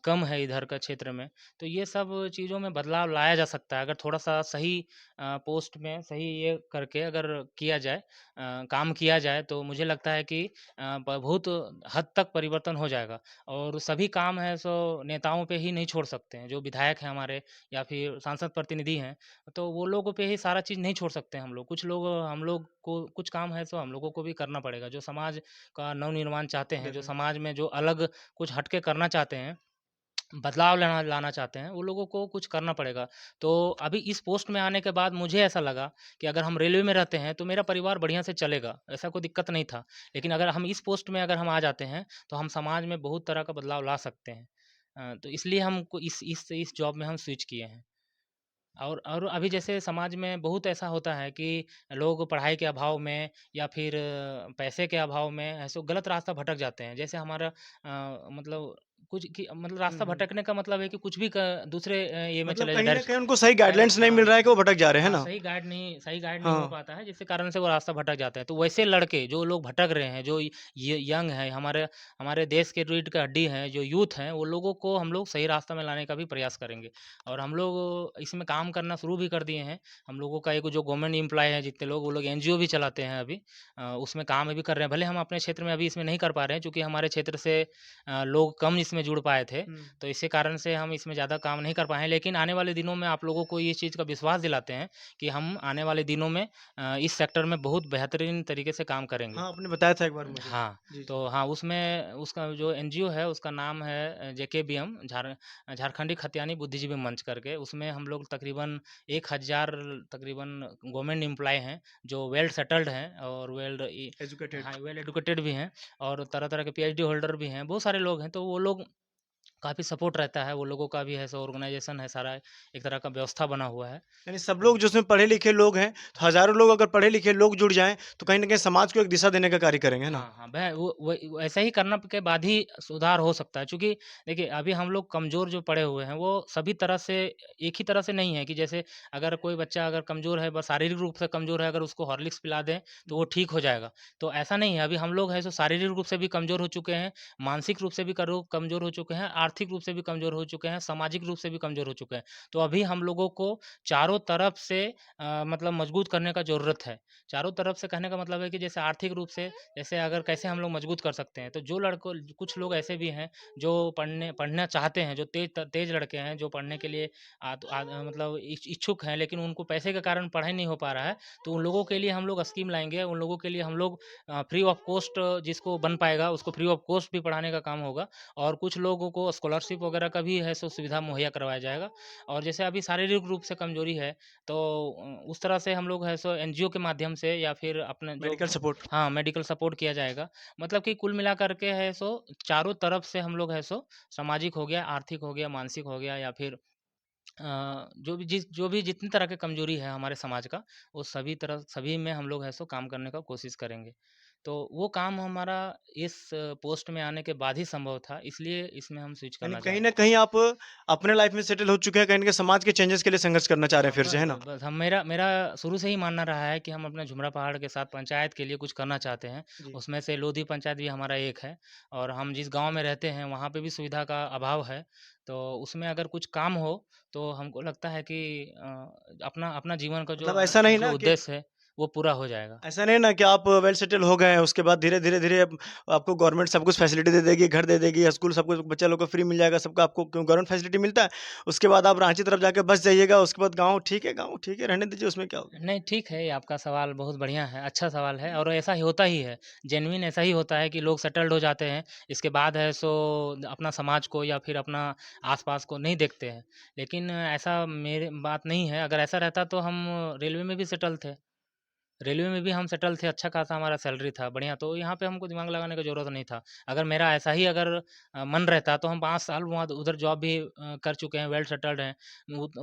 कम है इधर का क्षेत्र में। तो ये सब चीज़ों में बदलाव लाया जा सकता है, अगर थोड़ा-सा सही पोस्ट में सही ये करके अगर किया जाए, काम किया जाए, तो मुझे लगता है कि बहुत हद तक परिवर्तन हो जाएगा। और सभी काम है सो नेताओं पे ही नहीं छोड़ सकते हैं, जो विधायक हैं हमारे या फिर सांसद प्रतिनिधि हैं, तो वो लोगों पे ही सारा चीज़ नहीं छोड़ सकते हैं हम लोग। कुछ लोग हम लोग को कुछ काम है सो हम लोगों को भी करना पड़ेगा, जो समाज का नवनिर्माण चाहते हैं, जो बिल्कुल। समाज में जो अलग कुछ हटके करना चाहते हैं, बदलाव लाना लाना चाहते हैं, वो लोगों को कुछ करना पड़ेगा। तो अभी इस पोस्ट में आने के बाद मुझे ऐसा लगा कि अगर हम रेलवे में रहते हैं, तो मेरा परिवार बढ़िया से चलेगा, ऐसा कोई दिक्कत नहीं था। लेकिन अगर हम इस पोस्ट में अगर हम आ जाते हैं, तो हम समाज में बहुत तरह का बदलाव ला सकते हैं। तो इसलिए हमको इस जॉब में हम स्विच किए हैं। और अभी जैसे समाज में बहुत ऐसा होता है कि लोग पढ़ाई के अभाव में या फिर पैसे के अभाव में ऐसे गलत रास्ता भटक जाते हैं। जैसे हमारा मतलब कुछ कि मतलब हुँ, रास्ता हुँ। भटकने का मतलब है कि कुछ भी दूसरे ये में मतलब चले जाए, कहीं न कहीं उनको सही गाइडलाइंस नहीं हाँ, मिल रहा है कि वो भटक जा रहे हैं हाँ, ना? सही गाइड नहीं हो हाँ। पाता है, जिसके कारण से वो रास्ता भटक जाता है। तो वैसे लड़के जो लोग भटक रहे हैं, जो ये यंग हैं, हमारे हमारे देश के रीढ़ की हड्डी हैं, जो यूथ हैं, वो लोगों को हम लोग सही रास्ता में लाने का भी प्रयास करेंगे। और हम लोग इसमें काम करना शुरू भी कर दिए हैं। हम लोगों का एक जो गवर्नमेंट एम्प्लॉयी हैं जितने लोग, वो लोग एनजीओ भी चलाते हैं अभी। उसमें काम भी कर रहे हैं। भले हम अपने क्षेत्र में अभी इसमें नहीं कर पा रहे हैं, चूँकि हमारे क्षेत्र से लोग कम इसमें जुड़ पाए थे। हुँ। तो इसी कारण से हम इसमें ज़्यादा काम नहीं कर पाए हैं। लेकिन आने वाले दिनों में आप लोगों को ये चीज़ का विश्वास दिलाते हैं कि हम आने वाले दिनों में इस सेक्टर में बहुत बेहतरीन तरीके से काम करेंगे। हाँ, आपने बताया था एक बार मुझे। हाँ, जी, जी। तो हाँ, उसमें उसका जो एनजीओ है उसका नाम है जेकेबीएम, झारखंडी खतियानी बुद्धिजीवी मंच करके। उसमें हम लोग तकरीबन 1000 तकरीबन गवर्नमेंट एम्प्लॉयी हैं, जो वेल सेटल्ड हैं और एजुकेटेड। हाँ, वेल एजुकेटेड भी हैं और तरह-तरह के पीएचडी होल्डर भी हैं। बहुत सारे लोग हैं, तो वो लोग काफ़ी सपोर्ट रहता है, वो लोगों का भी है सो ऑर्गेनाइज़ेशन है सारा, एक तरह का व्यवस्था बना हुआ है। यानी सब लोग जो उसमें पढ़े-लिखे लोग हैं, तो हज़ारों लोग अगर पढ़े-लिखे लोग जुड़ जाएँ, तो कहीं न कहीं समाज को एक दिशा देने का कार्य करेंगे, है ना? हाँ, हाँ, वह वो ऐसा ही करना के बाद ही सुधार हो सकता है। चूँकि देखिए, अभी हम लोग कमज़ोर जो पड़े हुए हैं, वो सभी तरह से एक ही तरह से नहीं है कि जैसे अगर कोई बच्चा अगर कमज़ोर है, बस शारीरिक रूप से कमज़ोर है, अगर उसको हॉर्लिक्स पिला दें, तो वो ठीक हो जाएगा। तो ऐसा नहीं है, अभी हम लोग हैं सो शारीरिक रूप से भी कमज़ोर हो चुके हैं, मानसिक रूप से भी कमज़ोर हो चुके हैं, आर्थिक रूप से भी कमज़ोर हो चुके हैं, सामाजिक रूप से भी कमज़ोर हो चुके हैं। तो अभी हम लोगों को चारों तरफ से मतलब मजबूत करने का ज़रूरत है। चारों तरफ से कहने का मतलब है कि जैसे आर्थिक रूप से, जैसे अगर कैसे हम लोग मजबूत कर सकते हैं, तो जो लड़कों कुछ लोग ऐसे भी हैं जो पढ़ना चाहते हैं, जो तेज लड़के हैं, जो पढ़ने के लिए मतलब इच्छुक हैं, लेकिन उनको पैसे के कारण पढ़ाई नहीं हो पा रहा है, तो उन लोगों के लिए हम लोग स्कीम लाएंगे। उन लोगों के लिए हम लोग फ्री ऑफ कॉस्ट, जिसको बन पाएगा उसको फ्री ऑफ कॉस्ट भी पढ़ाने का काम होगा। और कुछ लोगों को स्कॉलरशिप वगैरह का भी है सो सुविधा मुहैया करवाया जाएगा। और जैसे अभी शारीरिक रूप से कमजोरी है, तो उस तरह से हम लोग है सो एनजीओ के माध्यम से या फिर अपने जो मेडिकल सपोर्ट। हाँ, मेडिकल सपोर्ट किया जाएगा। मतलब कि कुल मिला कर के है सो चारों तरफ से हम लोग है सो सामाजिक हो गया, आर्थिक हो गया, मानसिक हो गया या फिर जो भी जितनी तरह की कमज़ोरी है हमारे समाज का, वो सभी में हम लोग है सो काम करने का कोशिश करेंगे। तो वो काम हमारा इस पोस्ट में आने के बाद ही संभव था, इसलिए इसमें हम स्विच यानी करना कहीं चाहे। ना कहीं आप अपने लाइफ में सेटल हो चुके हैं, कहीं ना कहीं समाज के चेंजेस के लिए संघर्ष करना चाह रहे हाँ, हैं फिर से, है ना? बस हम मेरा मेरा शुरू से ही मानना रहा है कि हम अपने झुमरा पहाड़ के साथ पंचायत के लिए कुछ करना चाहते हैं। जी। उसमें से लोधी पंचायत भी हमारा एक है और हम जिस गाँव में रहते हैं वहाँ पे भी सुविधा का अभाव है। तो उसमें अगर कुछ काम हो तो हमको लगता है कि अपना अपना जीवन का मतलब ऐसा नहीं जो ना कि उद्देश्य है वो पूरा हो जाएगा। ऐसा नहीं ना कि आप वेल सेटल हो गए हैं, उसके बाद धीरे-धीरे अब आपको गवर्नमेंट सब कुछ फैसिलिटी दे देगी, घर दे देगी, स्कूल सब कुछ बच्चा लोग को फ्री मिल जाएगा, सबका आपको क्यों गवर्नमेंट फैसिलिटी मिलता है। उसके बाद आप रांची तरफ जाके बस जाइएगा, उसके बाद गाँव ठीक है, रहने दीजिए उसमें क्या हो गया। नहीं, ठीक है, ये आपका सवाल बहुत बढ़िया है, अच्छा सवाल है और ऐसा ही होता ही है। जेनुइन ऐसा ही होता है कि लोग सेटल्ड हो जाते हैं, इसके बाद है सो अपना समाज को या फिर अपना आस-पास को नहीं देखते हैं। लेकिन ऐसा मेरे बात नहीं है, अगर ऐसा रहता तो हम रेलवे में भी सेटल थे। रेलवे में भी हम सेटल थे, अच्छा खासा हमारा सैलरी था, बढ़िया। तो यहाँ पे हमको दिमाग लगाने की ज़रूरत नहीं था। अगर मेरा ऐसा ही अगर मन रहता तो हम 5 साल वहाँ उधर जॉब भी कर चुके हैं, वेल सेटल्ड हैं।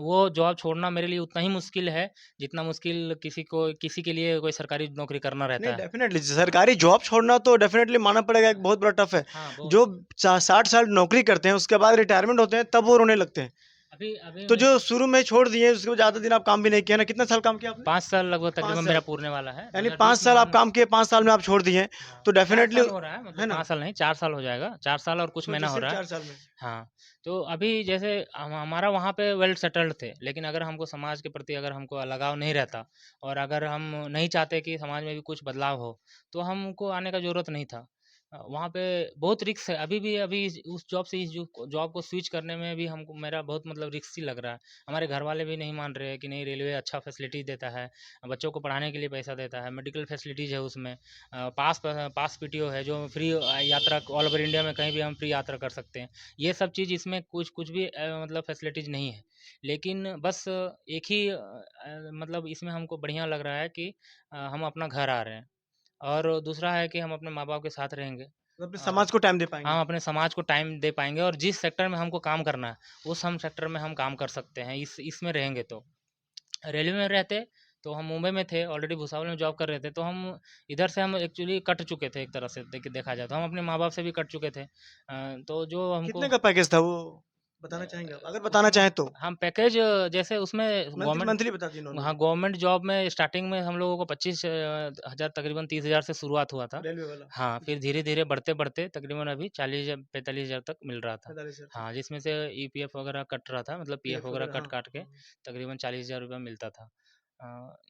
वो जॉब छोड़ना मेरे लिए उतना ही मुश्किल है, जितना मुश्किल किसी के लिए कोई सरकारी नौकरी करना नहीं, रहता है। डेफ़िनेटली सरकारी जॉब छोड़ना तो डेफ़िनेटली मानना पड़ेगा एक बहुत बड़ा टफ़ है। हाँ, जो बहुत। 60 साल नौकरी करते हैं, उसके बाद रिटायरमेंट होते हैं, तब वो रोने लगते हैं। अभी अभी तो मैं जो शुरू में छोड़ दिए, उसके बाद ज़्यादा दिन आप काम भी नहीं किया ना, कितना साल काम किया आपने? 5 साल लगभग 5 तकरीबन मेरा साल। पूरने वाला है। यानी 5 2020 में साल आप हम काम किए, 5 साल में आप छोड़ दिए, हाँ, तो 4 डेफ़िनेटली साल हो रहा है, मतलब है ना? 5 साल नहीं 4 साल हो जाएगा, 4 साल और कुछ महीना सोचिए हो सिर्फ़ रहा है। 4 साल में। हाँ, तो अभी जैसे हमारा वहाँ पे वेल सेटल्ड थे, लेकिन अगर हमको समाज के प्रति अगर हमको लगाव नहीं रहता और अगर हम नहीं चाहते कि समाज में भी कुछ बदलाव हो, तो हमको आने का ज़रूरत नहीं था। वहाँ पे बहुत रिस्क है, अभी भी अभी उस जॉब से इस जॉब को स्विच करने में भी हमको मेरा बहुत मतलब रिस्क ही लग रहा है। हमारे घर वाले भी नहीं मान रहे हैं कि नहीं रेलवे अच्छा फैसिलिटी देता है, बच्चों को पढ़ाने के लिए पैसा देता है, मेडिकल फैसिलिटीज़ है उसमें, पास पीटीओ है जो फ्री यात्रा ऑल ओवर इंडिया में कहीं भी हम फ्री यात्रा कर सकते हैं। ये सब चीज़ इसमें कुछ कुछ भी मतलब फैसिलिटीज़ नहीं है। लेकिन बस एक ही मतलब इसमें हमको बढ़िया लग रहा है कि हम अपना घर आ रहे हैं और दूसरा है कि हम अपने माँ-बाप के साथ रहेंगे। तो अपने और समाज को टाइम दे पाएँगे। हम अपने समाज को टाइम दे पाएँगे और जिस सेक्टर में हमको काम करना है, उस हम सेक्टर में हम काम कर सकते हैं, इसमें रहेंगे तो। रेलवे में रहते तो हम मुंबई में थे, ऑलरेडी भुसावल में जॉब कर रहे थे, तो हम इधर से हम एक्चुअली कट चुके थे एक तरह से देखा जाए तो हम अपने माँ-बाप से भी कट चुके थे। तो जो हमको कितने का पैकेज था वो? बताना चाहेंगे आप? अगर बताना उसमें चाहें तो? हम पैकेज जैसे उसमें मंथली गवर्नमेंट मंथली बता दीजिए नॉर्मली। हाँ, गवर्नमेंट जॉब में स्टार्टिंग में हम लोगों को 25 हज़ार तकरीबन 30,000 से शुरुआत हुआ था। रेलवे वाला। हाँ, फिर जी, धीरे-धीरे बढ़ते-बढ़ते तकरीबन अभी 40 45,000 तक मिल रहा था। 45,000 तक। हाँ, जिसमें से ईपीएफ वगैरह कट रहा था मतलब पीएफ पीएफ वगैरह वगैरह हाँ, कट-काट के हाँ। तकरीबन 40,000 रुपये मिलता था।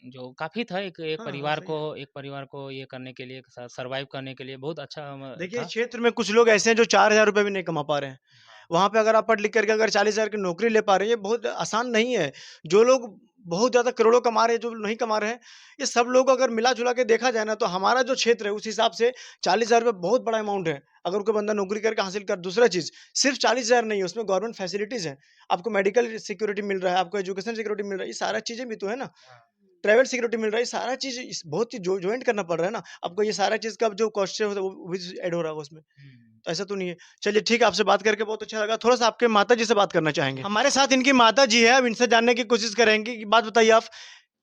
जो काफ़ी था हाँ, हाँ, सही है। एक परिवार को ये करने के लिए सर्वाइव करने के लिए बहुत अच्छा देखिए, इस था। क्षेत्र में कुछ लोग ऐसे हैं जो 4,000 रुपए भी नहीं कमा पा रहे हैं। हाँ। वहाँ पे अगर आप पढ़ लिख करके अगर 40,000 की नौकरी ले पा रहे हैं, ये बहुत आसान नहीं है। जो लोग बहुत ज़्यादा करोड़ों कमा रहे हैं, जो नहीं कमा रहे हैं, ये सब लोग अगर मिला-जुला के देखा जाए ना, तो हमारा जो क्षेत्र है, उस हिसाब से 40,000 रुपए बहुत बड़ा अमाउंट है। अगर कोई बंदा नौकरी करके हासिल कर दूसरा चीज़, सिर्फ़ 40,000 नहीं है, उसमें गवर्नमेंट फैसिलिटीज़ हैं। आपको मेडिकल सिक्योरिटी मिल रहा है, आपको एजुकेशन सिक्योरिटी मिल रहा है, ये सारा चीज़ें भी तो है ना। हाँ। ट्रैवल सिक्योरिटी मिल रहा है, ये सारा चीज़ इस बहुत ही जॉइंट करना पड़ रहा है ना। आपको ये सारा चीज़ का जो कॉस्ट है, वो भी ऐड हो रहा होगा उसमें। हुँ। तो ऐसा तो नहीं है। चलिए ठीक है, आपसे बात करके बहुत अच्छा लगा। थोड़ा-सा आपके माताजी से बात करना चाहेंगे। हमारे साथ इनकी माताजी है, अब इनसे जानने की कोशिश करेंगे कि बात बताइए आप।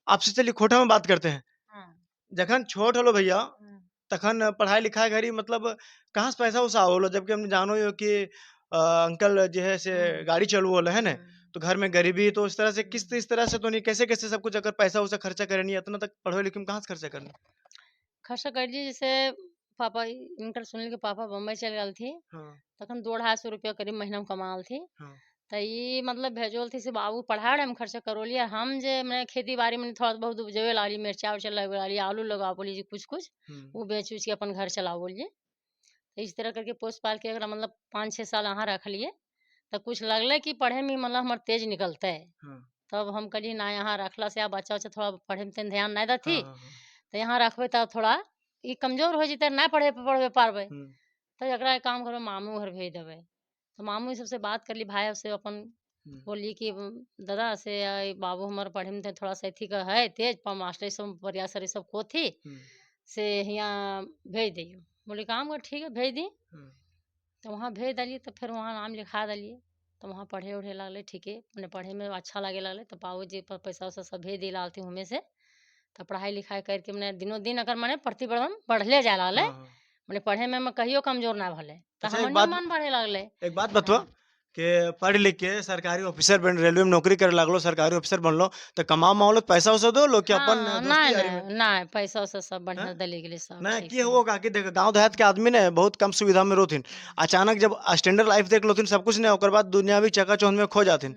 आपसे चलिए खोटा में बात करते हैं। हाँ, जखन छोट हलो भैया, हाँ, तखन पढ़ाई-लिखाई घरी मतलब कहाँ से पैसा-उसा आवलो? जबकि हम जानो हियो कि अंकल जो है से हुँ, गाड़ी चलवोल है ना? हुँ, तो घर में गरीबी तो इस तरह से हुँ। इस तरह से तो नहीं कैसे-कैसे सब कुछ अगर पैसा-वैसा खर्चा करनी है, इतना तक पढ़े-लिखे में कहाँ से खर्चा करना? खर्चा कर दी जैसे पापा इनकर सुनली कि पापा बम्बई चल गल थी, हाँ, तखन 2-250 करीब महीना में कमाल थी। हाँ। त ई मतलब भेजोल थी से बाबू पढ़ाड़े में खर्चा करोली और हम जे मैं खेती बाड़ी में थोड़ा बहुत उपजवे लाली मिर्चा उर्चा लगवे लाली आलू लगा बोली जी कुछ कुछ हुँ। वो बेच उच के अपन घर चलाओ बोलिए। तो इस तरह करके पोस पाल के अगर मतलब 5-6 साल यहाँ रख लिए तो कुछ लगले कि पढ़े में मतलब हमार तेज निकलते। हाँ। तब हम कहली ना यहाँ रखला से अब बच्चा उच्चा थोड़ा पढ़े में तनी ध्यान नहीं देती हाँ, हाँ, हाँ। तो यहाँ रखबे तब थोड़ा ई कमजोर हो जते ना पढ़बे पारबे हुँ, तो एकरा एक काम करबे मामू घर भेज देबे। तो मामू सबसे बात कर ली भाई से अपन हुँ, बोली कि दादा से बाबू हमारे पढ़े में थोड़ा सा अथी का है तेज पर मास्टर सब प्रयास सर सब को थी हुँ, से यहाँ भेज दियो। बोले काम कर ठीक है भेज दी। हुँ। तो वहाँ भेज दिए तो फिर वहाँ नाम लिखा दिए। तो वहाँ पढ़े उढ़े लगले ठीक है अपने पढ़े में अच्छा लगे लगले तो बाबू जी पैसा वैसा सब भेज दिला हमें से। तो पढ़ाई लिखाई करके मैंने दिनों दिन अगर मैंने प्रतिदिन बढ़ले जाए लगले, हाँ, हाँ। मैंने पढ़े में मैं कहियो कमजोर ना भले, तो अच्छा, एक हमनियो बात मन बढ़े लगले। एक बात बतवा हाँ। कि पढ़ लिख के सरकारी ऑफिसर बन, रेलवे में नौकरी करे लागलो, सरकारी ऑफिसर बनलो, तो कमाओ माओ लो, पैसा वैसा दो लो कि अपन हाँ, दोस्ती नहीं यारी में? नहीं नहीं, पैसा वैसा सब हैं? बढ़िया दले गेले, सब ना ठीक कि से। वो काकि देख गांव देहात के आदमी ने बहुत कम सुविधा में रोथिन, अचानक जब स्टैंडर्ड लाइफ देख लोथिन सब कुछ नहीं, ओकर बाद दुनियावी चकाचौंध में खो जाथिन,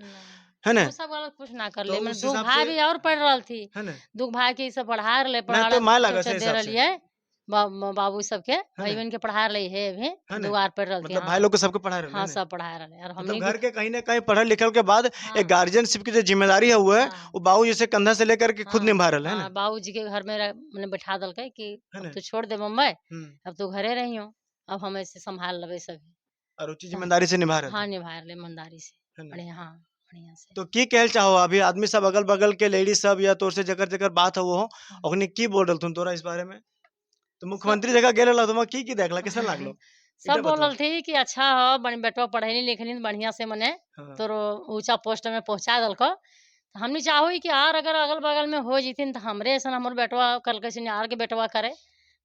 है नहीं, ना? वो सब वाला कुछ ना कर तो ले, मैंने उस दू हिसाब भाई से, भी और पढ़ रही थी, है ना? दू भाई के ई सब पढ़ा रहे, नहीं तो पढ़ाड़ा माय लगा चौचर से दे हिसाब से, रही है, बाबू सबके है भाई ना? बहन के पढ़ा रही है अभी, है ना? दुआर पढ़ रही थी। मतलब भाई हाँ लोग को सबको पढ़ा रहे हाँ, हैं ना? सब पढ़ा रहे और मतलब हमने घर भी। के कहीं ना कहीं पढ़ल लिखल के बाद एक हाँ गार्जियनशिप की जो जिम्मेदारी है वो है, हाँ वो बाबू जैसे कंधा से लेकर के खुद हाँ निभा रहे है ना? हाँ, बाबूजी के घर में मैंने बैठा दल के कि है अब ना? तू छोड़ दे मुंबई, हम्म। अब तू घरे रही हो, अब हम ऐसे संभाल लेबे सभी। और उचित तो जिम्मेदारी से निभा रहे हाँ, थे, निभा रहे ईमानदारी से, है ना? बढ़िया, हाँ बढ़िया से। तो की कहल चाहो अभी आदमी सब अगल बगल के लेडीज सब या तोर से जकर जकर बात है वो हो, ओखनी की बोल रहे तुम तोरा इस बारे में? तो सब मुख्यमंत्री जगह गेल रहा तुम की देखला कैसा लागलो? सब इटा बतवा। बोलल थी कि अच्छा हो, बेटवा पढ़ेली लिखली बढ़िया से मने हाँ, तोर ऊंचा पोस्ट में पहुंचा दलको। तो हमनी चाहो कि आर अगर अगल बगल में हो जीतिन तो हमरे ऐसा हमर बेटवा कल के आर के बेटवा करे,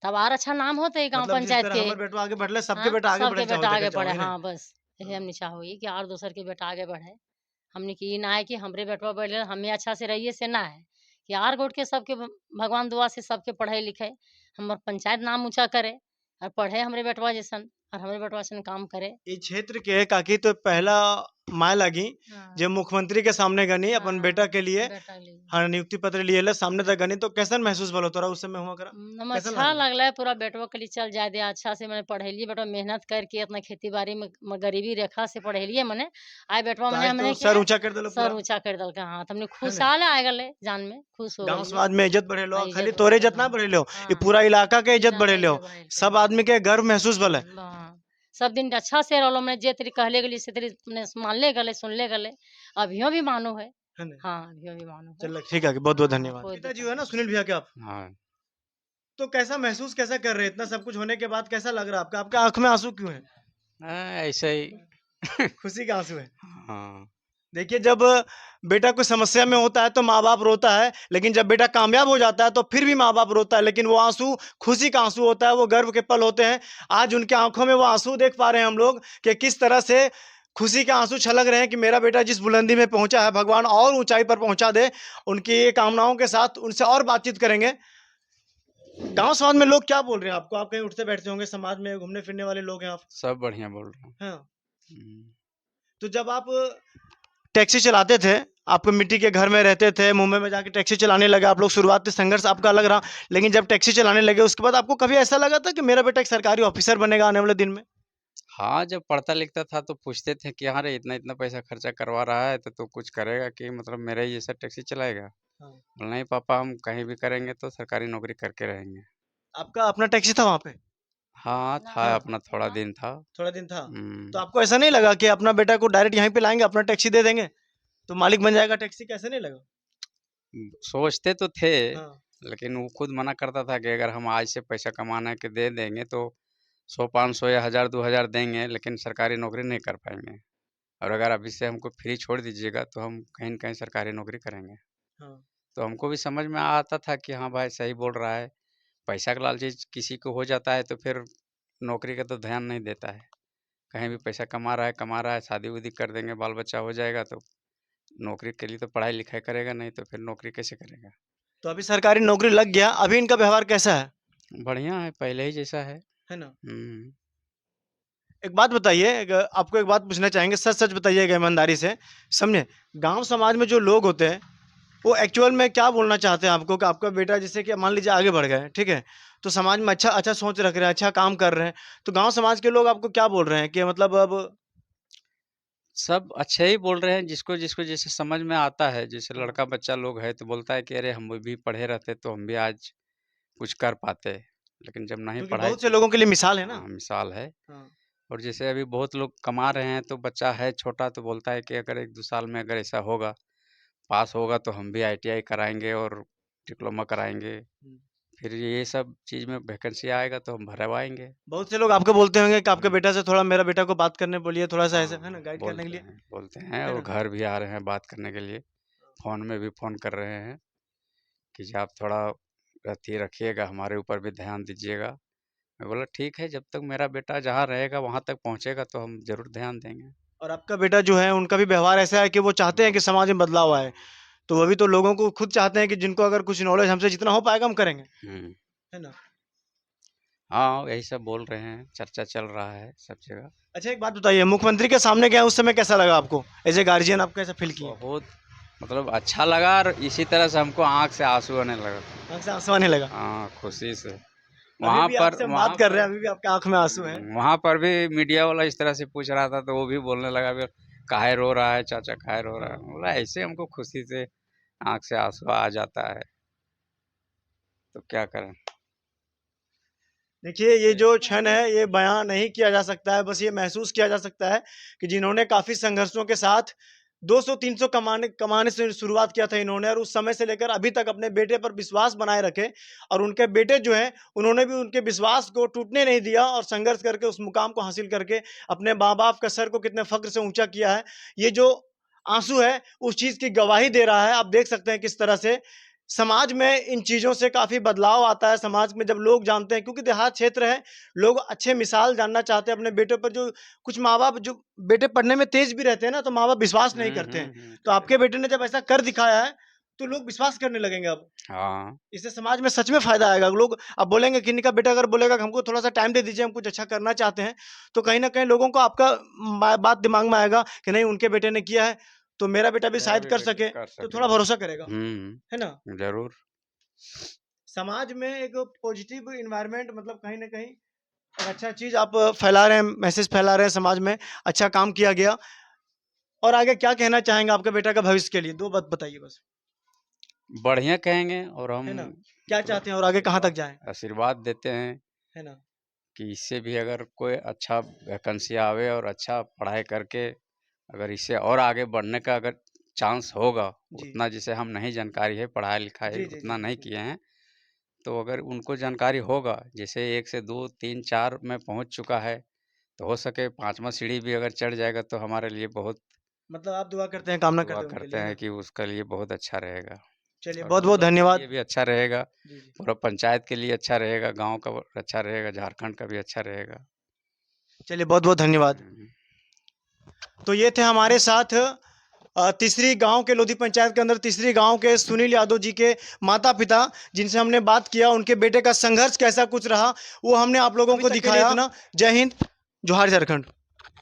तब आर अच्छा नाम होते गांव मतलब जिस पंचायत तरह के। हमारे बेटवा आगे बढ़ले सबके हाँ, बेटा आगे सबके बढ़ल चाहो, बेटा देखल आगे चाहो, बढ़े, है ना? हाँ बस यही हाँ, हमनी चाहो कि आर दूसर के बेटा आगे बढ़े। हमने की ना है कि हमरे बेटवा बढ़ ले हमें अच्छा से रहिए से ना है कि आर गोट के सबके भगवान दुआ से सबके पढ़े लिखे, हमर पंचायत नाम ऊंचा करे और पढ़े हमरे बेटवा जैसन, और हमरे बेटवा जैसन काम करे। इस क्षेत्र के काकी तो पहला माय लगी जो हाँ मुख्यमंत्री के सामने गनी अपन बेटा हाँ, के लिए, बेटा के लिए। हाँ नियुक्ति पत्र लिए ले सामने तक गनी, तो कैसन महसूस भलो तोरा उस समय हुआ करा? कैसन अच्छा लागलो? लगला है, पूरा बेटवा के लिए चल जाए दे अच्छा से, मैंने पढ़ेलिए बेटवा मेहनत करके अपना खेती बाड़ी में गरीबी रेखा से पढ़ेलिए मने, आए बेटवा तो मने आज हमने तो के सर ऊंचा कर दिलो सर पूरा, ऊंचा कर दल के। हाँ, तुमने है ना? खुशहाल आ गए जान में, खुश हो गांव गए। समाज में इज्जत बढ़े लो, हाँ, खाली इज्जत तोरे बढ़े, इज्जत ना हाँ बढ़े लो, ये हाँ पूरा इलाका के इज्जत बढ़े इलाका लो, इज्जत बढ़े के, सब हाँ आदमी के गर्व महसूस भले, हाँ। सब दिन अच्छा से रहो, मैंने जे तेरी कहले गली से तेरी तुमने मानले गले सुनले गले, अभियो भी मानो है। है ना? हाँ, अभियो भी मानो है। चल ठीक है, बहुत बहुत हाँ, धन्यवाद। कोई पिताजी दिक्कत हो ना नहीं। सुनील भैया के आप, हाँ। तो कैसा महसूस कैसा कर रहे हैं इतना सब कुछ होने के बाद, कैसा लग रहा है आपका? आपका आंख में आंसू क्यों है? ऐसे ही। खुशी का आंसू है? हाँ। देखिए जब बेटा कोई समस्या में होता है तो माँ बाप रोता है, लेकिन जब बेटा कामयाब हो जाता है तो फिर भी माँ बाप रोता है, लेकिन वो आंसू खुशी का आंसू होता है, वो गर्व के पल होते हैं। आज उनके आंखों में वो आंसू देख पा रहे हैं हम लोग कि किस तरह से खुशी के आंसू छलक रहे हैं कि मेरा बेटा जिस बुलंदी में पहुंचा है भगवान और ऊंचाई पर पहुंचा दे। उनकी ये कामनाओं के साथ उनसे और बातचीत करेंगे। गांव समाज में लोग क्या बोल रहे हैं आपको? आप कहीं उठते बैठते होंगे, समाज में घूमने फिरने वाले लोग हैं आप, सब बढ़िया बोल रहे हैं। हाँ? हम्म। तो जब आप टैक्सी चलाते थे, आप मिट्टी के घर में रहते थे, मुंबई में जाके टैक्सी चलाने लगे आप लोग, शुरुआत से संघर्ष आपका अलग रहा, लेकिन जब टैक्सी चलाने लगे उसके बाद आपको कभी ऐसा लगा था कि मेरा बेटा एक सरकारी ऑफिसर बनेगा आने वाले दिन में? हाँ, जब पढ़ता लिखता था तो पूछते थे कि हाँ रे इतना इतना पैसा खर्चा करवा रहा है तो तू कुछ करेगा कि मतलब मेरा ही जैसा टैक्सी चलाएगा? हाँ। बोला नहीं पापा, हम कहीं भी करेंगे तो सरकारी नौकरी करके रहेंगे। आपका अपना टैक्सी था वहां पे? हाँ, ना था, हाँ, अपना थोड़ा दिन था। थोड़ा दिन था। हम्म। तो आपको ऐसा नहीं लगा कि अपना बेटा को डायरेक्ट यहीं पे लाएंगे, अपना टैक्सी दे देंगे तो मालिक बन जाएगा टैक्सी, कैसे नहीं लगा? सोचते तो थे, हाँ, लेकिन वो खुद मना करता था कि अगर हम आज से पैसा कमाना के दे देंगे तो 100-500 या 1000-2000 देंगे, लेकिन सरकारी नौकरी नहीं कर पाएंगे। और अगर अभी से हमको फ्री छोड़ दीजिएगा तो हम कहीं न कहीं सरकारी नौकरी करेंगे। हाँ। तो हमको भी समझ में आता था कि हाँ भाई सही बोल रहा है। पैसा का लालची किसी को हो जाता है तो फिर नौकरी का तो ध्यान नहीं देता है। कहीं भी पैसा कमा रहा है, शादी-वादी कर देंगे, बाल-बच्चा हो जाएगा तो नौकरी के लिए तो पढ़ाई-लिखाई करेगा नहीं तो फिर नौकरी कैसे करेगा? तो अभी सरकारी नौकरी लग गया, अभी इनका व्यवहार कैसा है? बढ़िया है, पहले ही जैसा है। है ना? हुँ। एक बात बताइए, आपको एक बात पूछना चाहेंगे, सच सच बताइएगा ईमानदारी से, समझे? गांव समाज में जो लोग होते हैं वो एक्चुअल में क्या बोलना चाहते हैं आपको कि आपका बेटा जैसे कि मान लीजिए आगे बढ़ गए, ठीक है, तो समाज में अच्छा अच्छा सोच रख रहे हैं, अच्छा काम कर रहे हैं, तो गांव समाज के लोग आपको क्या बोल रहे हैं कि मतलब अब? सब अच्छे ही बोल रहे हैं, जिसको जिसको जैसे समझ में आता है, जैसे हाँ, लड़का बच्चा लोग है तो बोलता है कि अरे हम भी पढ़े रहते तो हम भी आज कुछ कर पाते। लेकिन जब नहीं क्योंकि पढ़ाई बहुत से लोगों के लिए मिसाल है ना। हाँ, मिसाल है। हाँ, और जैसे अभी बहुत लोग कमा रहे हैं तो बच्चा है छोटा तो बोलता है कि अगर 1-2 साल में अगर ऐसा होगा, पास होगा तो हम भी आईटीआई कराएँगे और डिप्लोमा कराएँगे। हम्म। फिर ये सब चीज़ में वैकेंसी आएगा तो हम भरवाएँगे। बहुत से लोग आपको बोलते होंगे कि आपके हुँ। बेटा से थोड़ा मेरा बेटा को बात करने बोलिए, थोड़ा सा ऐसा, है ना, हाँ, गाइड करने के लिए, बोलते हैं है और ना? घर भी आ रहे हैं बात करने के लिए। फ़ोन में भी फ़ोन कर रहे हैं कि जी आप थोड़ा अथी रखिएगा, हमारे ऊपर भी ध्यान दीजिएगा। मैं बोला ठीक है, जब तक मेरा बेटा जहाँ रहेगा वहाँ तक पहुँचेगा तो हम ज़रूर ध्यान देंगे। और आपका बेटा जो है उनका भी व्यवहार ऐसा है कि वो चाहते हैं कि समाज में बदलाव आए, तो वो भी तो लोगों को खुद चाहते हैं कि जिनको अगर कुछ नॉलेज हमसे जितना हो पाएगा हम करेंगे, हुँ। है ना? हाँ, यही सब बोल रहे हैं, चर्चा चल रहा है सब जगह। अच्छा एक बात बताइए, मुख्यमंत्री के सामने गए उस समय कैसा लगा आपको? एज़ ए गार्जियन आप कैसा फ़ील किए? बहुत मतलब अच्छा लगा और इसी तरह से हमको आँख से आँसू आने लगा। आँख से आँसू आने लगा। हाँ, खुशी से। अभी वहाँ भी पर आपसे हम वहाँ बात कर रहे पर हैं, अभी भी आपके आँख में आँसू हैं। वहाँ पर भी मीडिया वाला इस तरह से पूछ रहा था तो वो भी बोलने लगा फिर, काहे रो रहा है चाचा, काहे रो रहा है? बोला ऐसे हमको खुशी से आँख से आँसू आ जाता है, तो क्या करें? देखिए, ये जो क्षण है, ये बयाँ नहीं किया जा सकता है, बस ये महसूस किया जा सकता है कि जिन्होंने काफ़ी संघर्षों के साथ 200-300 कमाने कमाने से शुरुआत किया था इन्होंने, और उस समय से लेकर अभी तक अपने बेटे पर विश्वास बनाए रखे, और उनके बेटे जो हैं, उन्होंने भी उनके विश्वास को टूटने नहीं दिया और संघर्ष करके उस मुकाम को हासिल करके अपने माँ-बाप का सर को कितने फ़ख्र से ऊँचा किया है। ये जो आँसू है, उस चीज़ की गवाही दे रहा है। आप देख सकते हैं किस तरह से समाज में इन चीज़ों से काफ़ी बदलाव आता है। समाज में जब लोग जानते हैं, क्योंकि देहात क्षेत्र है, लोग अच्छे मिसाल जानना चाहते हैं अपने बेटों पर। जो कुछ माँ-बाप जो बेटे पढ़ने में तेज़ भी रहते हैं ना, तो माँ-बाप विश्वास नहीं करते हैं। तो आपके बेटे ने जब ऐसा कर दिखाया है, तो लोग विश्वास करने लगेंगे अब। हाँ, इससे समाज में सच में फ़ायदा आएगा। लोग अब बोलेंगे, किन्हीं का बेटा अगर बोलेगा कि हमको थोड़ा-सा टाइम दे दीजिए, हम कुछ अच्छा करना चाहते हैं, तो कहीं न कहीं लोगों को आपका बात दिमाग में आएगा कि नहीं, उनके बेटे ने किया है, तो मेरा बेटा भी मेरा शायद भी कर बेटा सके, कर तो थोड़ा सके। भरोसा करेगा। है ना? ज़रूर। समाज में एक पॉजिटिव एनवायरनमेंट, मतलब कहीं न कहीं एक अच्छा चीज़ आप फैला रहे हैं, मैसेज फैला रहे हैं समाज में, अच्छा काम किया गया। और आगे क्या कहना चाहेंगे आपके बेटा का भविष्य के लिए? 2 बात बताइए बस, बढ़िया कहेंगे और हम है ना? क्या मतलब चाहते हैं और आगे कहाँ तक जाएँ? आशीर्वाद देते हैं है ना? कि इससे भी अगर कोई अच्छा वैकेंसी आवे और अच्छा पढ़ाई करके अगर इससे और आगे बढ़ने का अगर चांस होगा, जी। उतना जिसे हम नहीं जानकारी है, पढ़ाई-लिखाई जी, जी, जी, उतना नहीं बिल्कुल। किए हैं, तो अगर उनको जानकारी होगा, जैसे 1 से 2, 3, 4 में पहुँच चुका है, तो हो सके 5वाँ सीढ़ी भी अगर चढ़ जाएगा तो हमारे लिए बहुत मतलब आप दुआ करते हैं, कामना दुआ करते हैं उनके करते लिए, है हैं ना? कि उसके लिए बहुत अच्छा रहेगा चलिए, और हम बहुत-बहुत लोग के धन्यवाद। लिए भी अच्छा रहेगा, जी, जी। पूरा पंचायत के लिए अच्छा रहेगा, गाँव का अच्छा रहेगा, झारखंड का भी अच्छा रहेगा। चलिए, बहुत-बहुत धन्यवाद। हुँ। तो ये थे हमारे साथ तीसरी गाँव के, लोधी पंचायत के अंदर तीसरी गाँव के सुनील यादव जी के माता-पिता, जिनसे हमने बात किया। उनके बेटे का संघर्ष कैसा कुछ रहा, वो हमने आप लोगों को दिखाया। इतना जय हिंद, जोहार झारखंड।